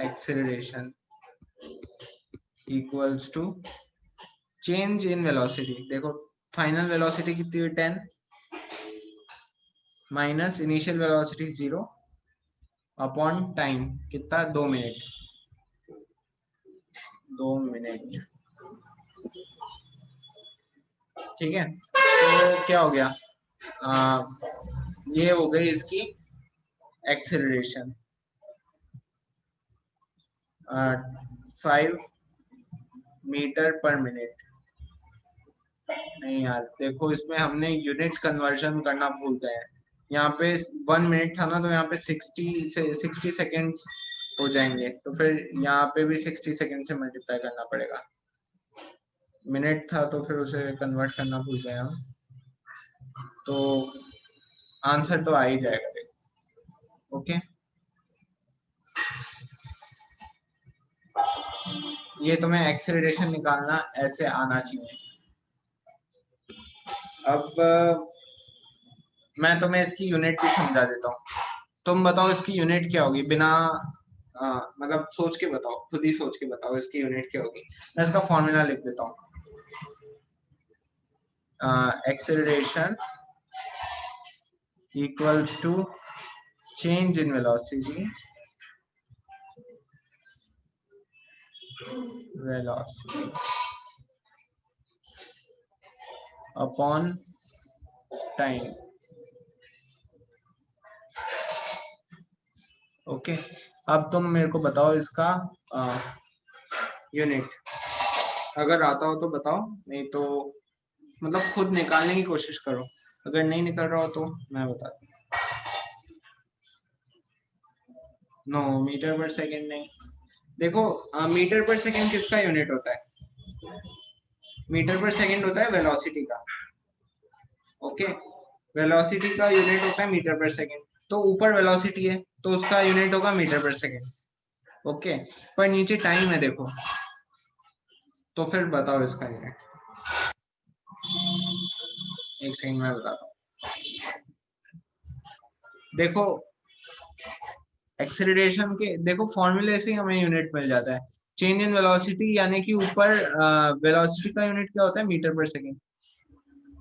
acceleration equals to change in velocity. देखो फाइनल वेलोसिटी कितनी हुई? 10 minus initial velocity 0 upon time कितना? 2 मिनट। 2 मिनट, ठीक है। तो क्या हो गया? ये हो गई इसकी एक्सेलरेशन 5 मीटर पर मिनट। नहीं यार, देखो इसमें हमने यूनिट कन्वर्जन करना भूल गए हैं। यहाँ पे 1 मिनट था ना, तो यहाँ पे 60 सेकेंड्स हो जाएंगे, तो फिर यहाँ पे भी 60 सेकेंड से मल्टीप्लाई करना पड़ेगा। मिनट था तो फिर उसे कन्वर्ट करना भूल गए हम, तो आंसर तो आ ही जाएगा। ओके, ये तुम्हें एक्सेलरेशन निकालना ऐसे आना चाहिए। अब मैं तुम्हें इसकी यूनिट भी समझा देता हूँ। तुम बताओ इसकी यूनिट क्या होगी, बिना मतलब सोच के बताओ, खुद ही सोच के बताओ इसकी यूनिट क्या होगी। मैं इसका फॉर्मूला लिख देता हूँ। Acceleration equals to change in velocity upon time. Okay, अब तुम मेरे को बताओ इसका यूनिट, अगर आता हो तो बताओ, नहीं तो मतलब खुद निकालने की कोशिश करो, अगर नहीं निकल रहा हो तो मैं बता दूँ। नो, मीटर पर सेकंड नहीं। देखो मीटर पर सेकंड किसका यूनिट होता है? मीटर पर सेकंड होता है वेलोसिटी का। ओके, वेलोसिटी का यूनिट होता है मीटर पर सेकंड। तो ऊपर वेलोसिटी है तो उसका यूनिट होगा मीटर पर सेकंड। ओके, पर नीचे टाइम है देखो, तो फिर बताओ इसका यूनिट। एक सेकंड में बताता हूँ। देखो एक्सेलरेशन के देखो फॉर्मूले से हमें यूनिट मिल जाता है। चेंज इन वेलोसिटी यानी कि ऊपर वेलोसिटी का यूनिट क्या होता है? Metre per second,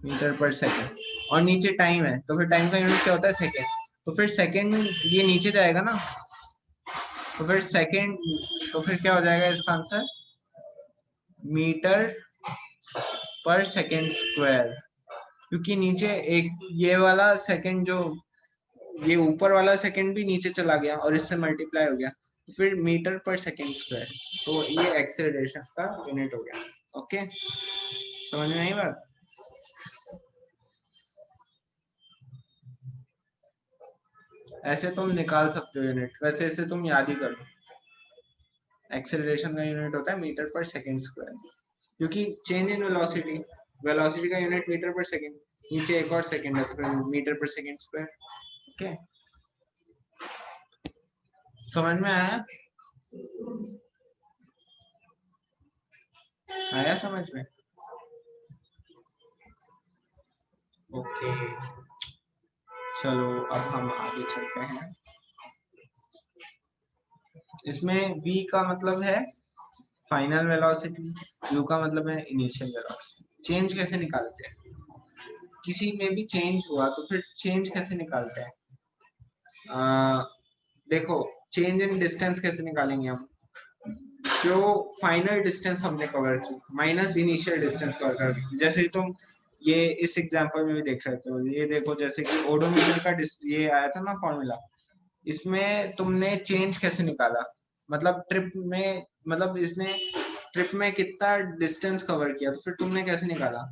metre per second. और नीचे टाइम है तो फिर टाइम का यूनिट क्या होता है? सेकंड। तो फिर सेकंड ये नीचे जाएगा ना, तो फिर सेकंड, तो फिर क्या हो जाएगा इसका answer? Metre per second square. क्योंकि नीचे एक ये वाला सेकंड जो ये ऊपर वाला सेकंड भी नीचे चला गया और इससे मल्टीप्लाई हो गया, तो फिर मीटर पर सेकंड स्क्वायर। तो ये एक्सेलरेशन का यूनिट हो गया। ओके, समझ में आई बात? ऐसे तुम निकाल सकते हो यूनिट, वैसे इसे तुम याद ही कर लो। एक्सेलरेशन का यूनिट होता है मीटर पर सेकंड स्क्वायर, क्योंकि चेंज इन वेलोसिटी, वेलोसिटी का यूनिट मीटर पर सेकंड, नीचे एक और सेकंड है तो फिर metre per second square. Okay, समझ में आया? आया समझ में? ओके, चलो अब हम आगे चलते हैं। इसमें v का मतलब है फाइनल वेलोसिटी, u का मतलब है इनिशियल वेलोसिटी। चेंज कैसे निकालते हैं? किसी में भी चेंज हुआ तो फिर चेंज कैसे निकालते हैं? देखो, चेंज इन डिस्टेंस कैसे निकालेंगे हम? जो फाइनल डिस्टेंस हमने कवर की माइनस इनिशियल डिस्टेंस कवर कर, जैसे तुम ये इस एग्जांपल में भी देख सकते हो। ये देखो जैसे कि ओडोमीटर का ये आया था ना फॉर्मूला, इसमें तुमने चेंज कैसे निकाला? मतलब ट्रिप में, मतलब इसने ट्रिप में कितना डिस्टेंस कवर किया, तो फिर तुमने कैसे निकाला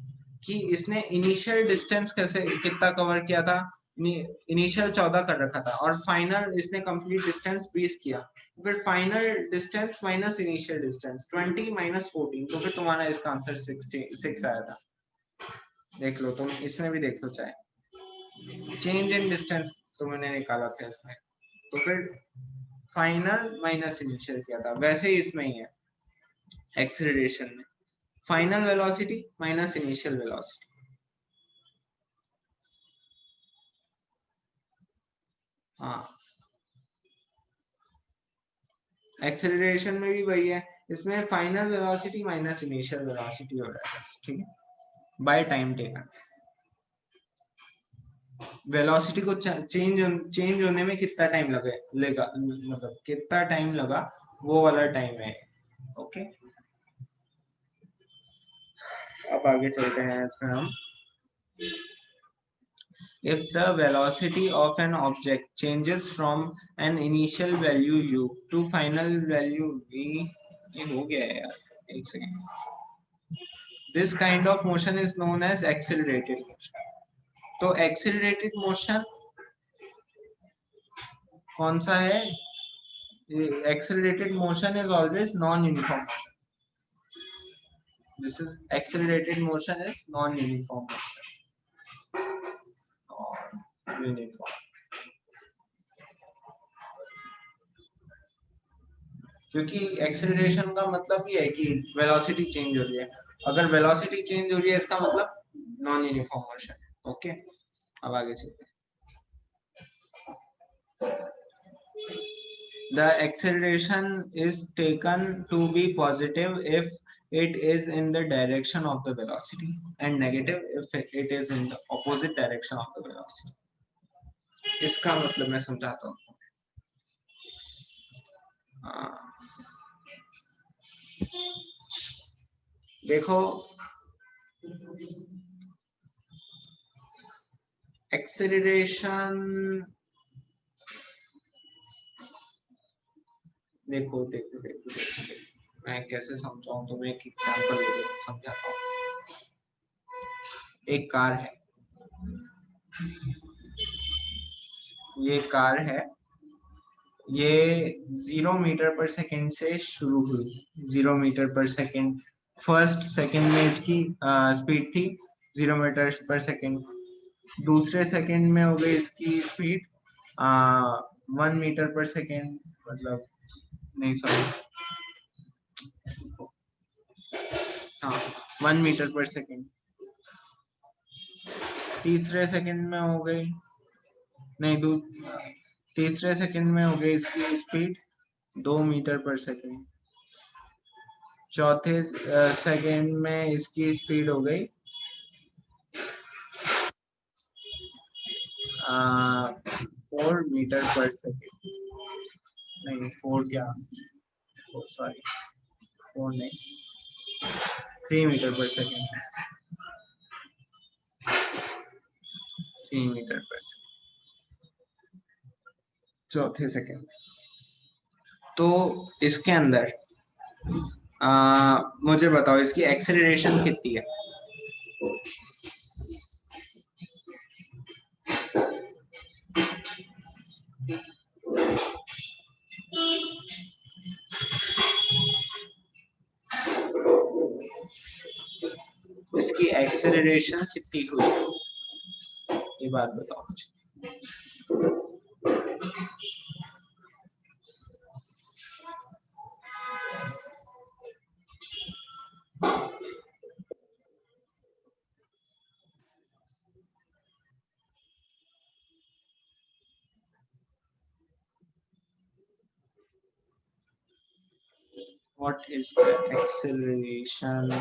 कि इसने इनिशियल डिस्टेंस कैसे कितना कवर किया था? इनिशियल 14 कर रखा था और फाइनल इसने कंप्लीट डिस्टेंस 20 किया। फिर final distance minus initial distance 20 minus 14, तो फिर तुम्हारा इसका आंसर 6 आया था। देख लो, तुम इसमें भी देख लो चाहे, चेंज इन डिस्टेंस तुमने निकाला था इसमें, तो फिर फाइनल माइनस इनिशियल किया था। वैसे ही इसमें ही है एक्सेलरेशन में, final velocity minus initial velocity. हाँ, एक्सेलरेशन में भी वही है, इसमें final velocity minus initial velocity हो रहा है, ठीक है, बाय टाइम टेकन। वेलोसिटी को चेंज होने में कितना टाइम लेगा, मतलब कितना टाइम लगा, वो वाला टाइम है। ओके, अब आगे चलते हैं इसमें हम। If the velocity of an object changes from an initial value u to final value v, ये हो गया है यार, एक second. This kind of motion is known as accelerated motion. तो accelerated motion कौन सा है? Accelerated motion is always non-uniform motion. This is accelerated motion is non-uniform motion. Non-uniform. क्योंकि एक्सेलरेशन का मतलब ये है कि वेलोसिटी चेंज हो रही है। अगर वेलोसिटी चेंज हो रही है इसका मतलब नॉन यूनिफॉर्म मोशन। ओके, अब आगे चलते हैं। The acceleration is taken to be positive if it is in the direction of the velocity and negative if it is in the opposite direction of the velocity. इसका मतलब मैं समझाता हूँ। देखो एक्सेलरेशन, देखो देखो देखो देखो, देखो मैं कैसे समझाऊं तुम्हें, एक एग्जांपल देकर समझाता हूँ। एक कार है, ये कार है ये 0 मीटर पर सेकेंड से शुरू हुई, 0 metre per second. First second में इसकी स्पीड थी 0 मीटर पर सेकेंड। दूसरे सेकेंड में हो गई इसकी स्पीड 1 मीटर पर सेकेंड, मतलब नहीं सॉरी, हाँ 1 मीटर पर सेकेंड। तीसरे सेकेंड में हो गई, नहीं तीसरे सेकेंड में हो गई इसकी स्पीड 2 मीटर पर सेकेंड। चौथे सेकेंड में इसकी स्पीड हो गई 4 मीटर पर सेकेंड, नहीं 4 क्या, सॉरी 4 नहीं, 3 metre per second, 3 metre per second चौथे सेकेंड। तो इसके अंदर मुझे बताओ इसकी एक्सेलरेशन कितनी है? इसकी एक्सेलरेशन कितनी हुई, ये बात बताओ मुझे। What is the acceleration?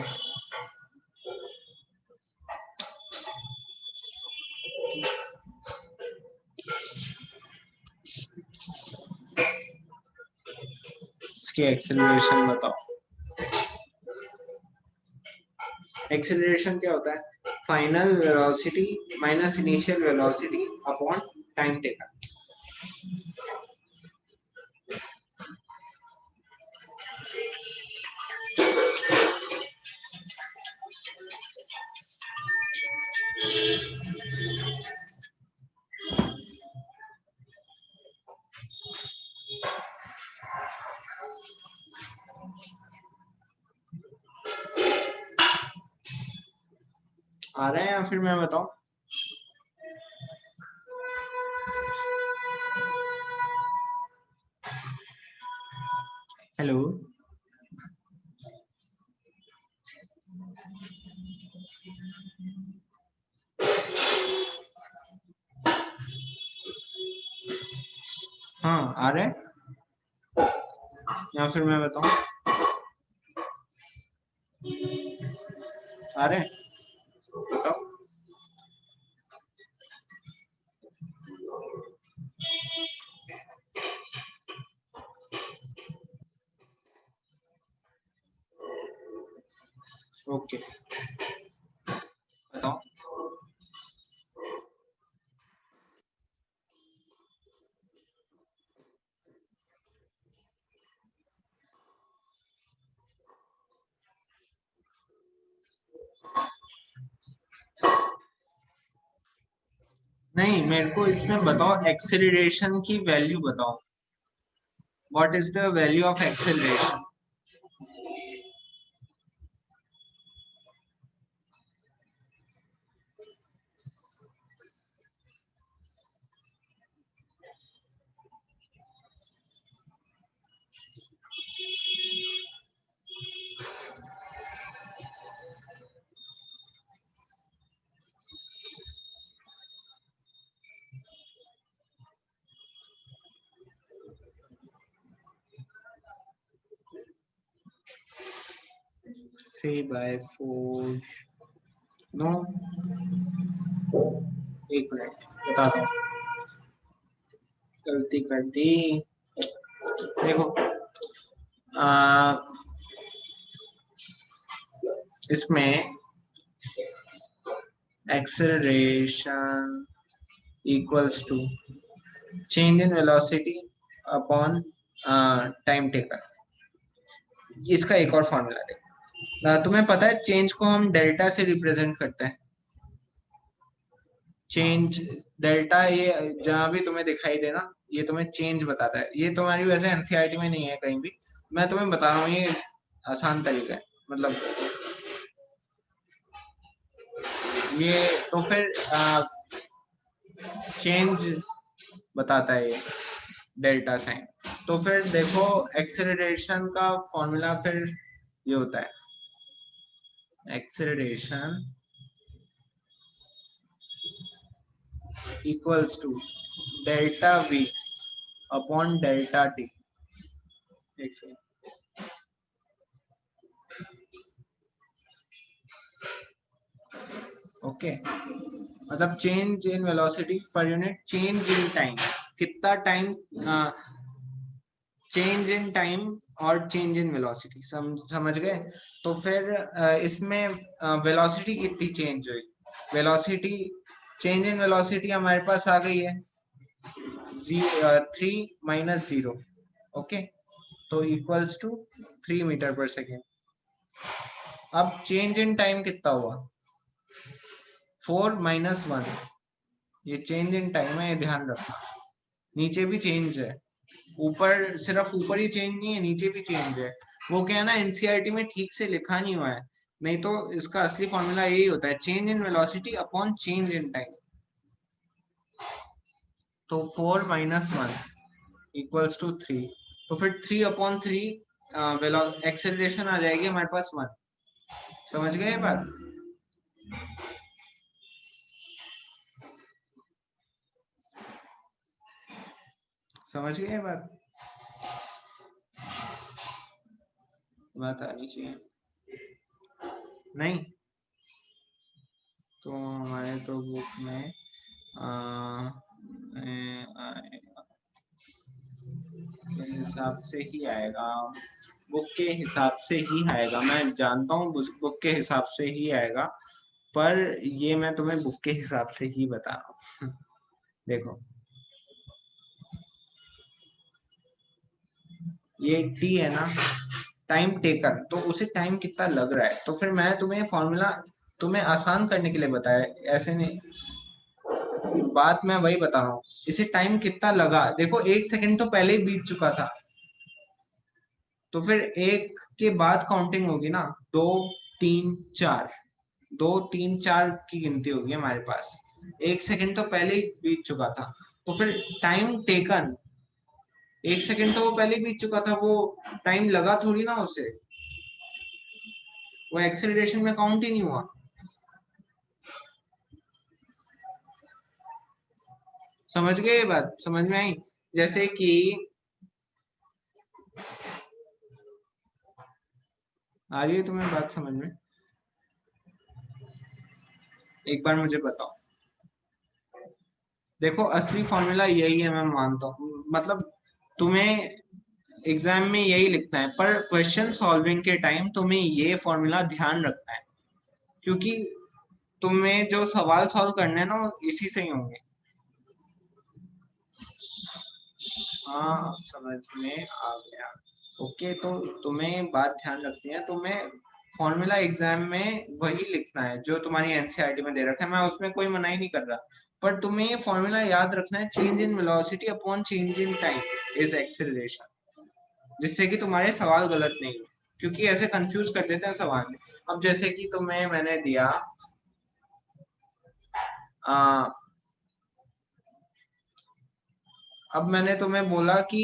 इसकी एक्सेलरेशन बताओ। एक्सेलरेशन क्या होता है? Final velocity minus initial velocity upon time taken. आ रहे हैं या फिर मैं बताऊं? हेलो, हाँ आ रहे हैं या फिर मैं बताऊं? आ रहे हैं, बताओ। ओके बताओ। नहीं, मेरे को इसमें बताओ एक्सेलरेशन की वैल्यू बताओ। What is the value of acceleration? Three by four, no, एक मिनट बताता हूँ, गलती कर दी। देखो इसमें acceleration equals to change in velocity upon time taken. इसका एक और फॉर्मूला है, तुम्हें पता है चेंज को हम डेल्टा से रिप्रेजेंट करते हैं। चेंज डेल्टा, ये जहां भी तुम्हें दिखाई देना ये तुम्हें चेंज बताता है। ये तुम्हारी वैसे एनसीईआरटी में नहीं है कहीं भी, मैं तुम्हें बता रहा हूँ, ये आसान तरीका है मतलब ये। तो फिर चेंज बताता है ये डेल्टा साइन। तो फिर देखो एक्सेलरेशन का फॉर्मूला फिर ये होता है, acceleration equals to delta v upon delta t. एक सेकेंड, ओके, मतलब change in velocity per unit change in time, कितना टाइम चेंज इन टाइम और चेंज इन वेलोसिटी, समझ गए। तो फिर इसमें वेलोसिटी कितनी चेंज हुई, वेलोसिटी चेंज इन वेलोसिटी हमारे पास आ गई है 3 माइनस 0, ओके, तो equals to 3 metre per second. अब चेंज इन टाइम कितना हुआ 4 माइनस 1, ये चेंज इन टाइम है, ये ध्यान रखना। नीचे भी चेंज है, ऊपर सिर्फ ऊपर ही चेंज नहीं है, नीचे भी चेंज है। वो क्या है ना, एनसीईआरटी में ठीक से लिखा नहीं हुआ है, नहीं तो इसका असली फॉर्मूला यही होता है, change in velocity upon change in time. तो 4 माइनस 1 इक्वल्स टू 3, तो फिर 3 अपॉन 3 एक्सेलरेशन आ जाएगी हमारे पास 1। समझ गए ये बात। समझ गए ये बात आनी चाहिए नहीं। तो हमारे तो बुक में के हिसाब से ही आएगा, बुक के हिसाब से ही आएगा, मैं जानता हूँ बुक के हिसाब से ही आएगा, पर ये मैं तुम्हें बुक के हिसाब से ही बता रहा हूँ। देखो ये टी है ना, टाइम टेकन, तो उसे टाइम कितना लग रहा है, तो फिर मैं तुम्हें फॉर्मूला तुम्हें आसान करने के लिए बताया, ऐसे नहीं, बात मैं वही बता रहा हूँ। इसे टाइम कितना लगा, देखो 1 सेकंड तो पहले ही बीत चुका था, तो फिर एक के बाद काउंटिंग होगी ना, 2 3 4, 2 3 4 की गिनती होगी हमारे पास, 1 सेकंड तो पहले ही बीत चुका था, तो फिर टाइम टेकन 1 सेकंड तो वो पहले ही बीत चुका था, वो टाइम लगा थोड़ी ना उसे, वो एक्सेलरेशन में काउंट ही नहीं हुआ। समझ गए ये बात, समझ में आई। जैसे कि आ रही है तुम्हें बात समझ में, एक बार मुझे बताओ। देखो असली फॉर्मूला यही है, मैं मानता हूँ, मतलब तुम्हें एग्जाम में यही लिखना है, पर क्वेश्चन सॉल्विंग के टाइम तुम्हें ये फॉर्मूला ध्यान रखना है, क्योंकि तुम्हें जो सवाल सॉल्व करने हैं ना इसी से ही होंगे। हाँ समझ में आ गया, ओके, तो तुम्हें बात ध्यान रखनी है, तुम्हें फॉर्मूला एग्जाम में वही लिखना है जो तुम्हारी एनसीईआरटी में दे रखा है, मैं उसमें कोई मनाही नहीं कर रहा, पर तुम्हें ये फॉर्मूला याद रखना है, change in velocity upon change in time is acceleration, जिससे कि तुम्हारे सवाल गलत नहीं हो, क्योंकि ऐसे कंफ्यूज कर देते हैं सवाल में। अब जैसे कि तुम्हें मैंने दिया अब मैंने तुम्हें बोला कि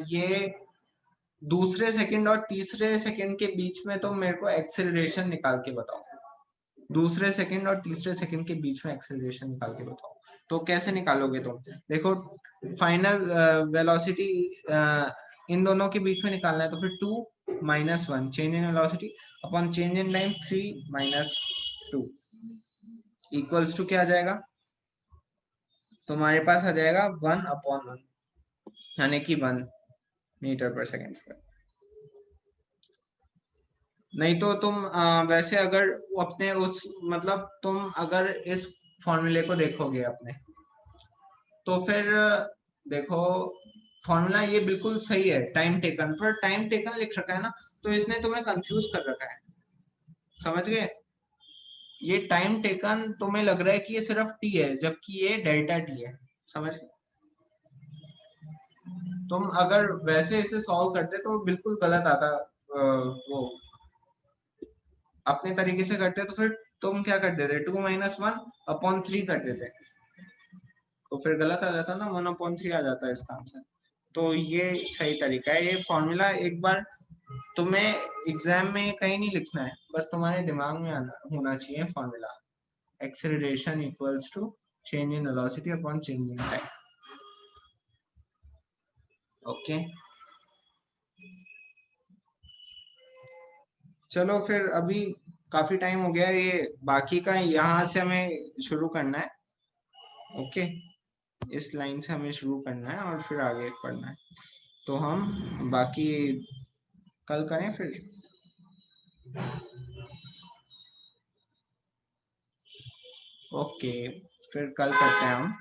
ये दूसरे सेकंड और तीसरे सेकंड के बीच में तो मेरे को एक्सेलरेशन निकाल के बताओ, दूसरे सेकंड और तीसरे सेकंड के बीच में एक्सेलरेशन निकाल के बताओ। तो कैसे निकालोगे तुम, देखो फाइनल वेलोसिटी इन दोनों के बीच में निकालना है, तो फिर 2 minus 1 change in velocity upon change in time 3 minus 2 equals to क्या आ जाएगा, तुम्हारे पास आ जाएगा 1 अपॉन 1, यानी कि 1 मीटर पर सेकेंड स्क्वायर। नहीं तो तुम वैसे अगर अपने उस मतलब तुम अगर इस फॉर्मूले को देखोगे अपने, तो फिर देखो फॉर्मूला ये बिल्कुल सही है, टाइम टेकन, पर टाइम टेकन लिख रखा है ना, तो इसने तुम्हें कंफ्यूज कर रखा है, समझ गए। ये टाइम टेकन तुम्हें लग रहा है कि ये सिर्फ टी है, जबकि ये डेल्टा टी है, समझ गए? तुम अगर वैसे इसे सॉल्व करते तो बिल्कुल गलत आता, वो अपने तरीके से करते तो फिर तुम क्या कर देते, 2 - 1/3 कर देते, तो फिर गलत आ जाता ना, 1/3 आ जाता है इसका आंसर। तो ये सही तरीका है। ये फॉर्मूला एक बार तुम्हें एग्जाम में कहीं नहीं लिखना है, बस तुम्हारे दिमाग में आना होना चाहिए formula, acceleration equals to change in velocity upon change in time. Okay, चलो फिर अभी काफी टाइम हो गया, ये बाकी का यहाँ से हमें शुरू करना है। ओके, इस लाइन से हमें शुरू करना है और फिर आगे पढ़ना है, तो हम बाकी कल करें फिर। ओके, फिर कल करते हैं हम।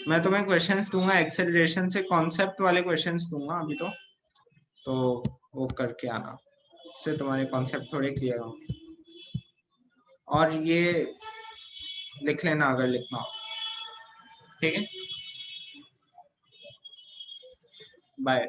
मैं तुम्हें क्वेश्चंस दूंगा, एक्सेलरेशन से कॉन्सेप्ट वाले क्वेश्चंस दूंगा अभी तो वो करके आना, इससे तुम्हारे कॉन्सेप्ट थोड़े क्लियर होंगे। और ये लिख लेना अगर लिखना हो, ठीक है? बाय।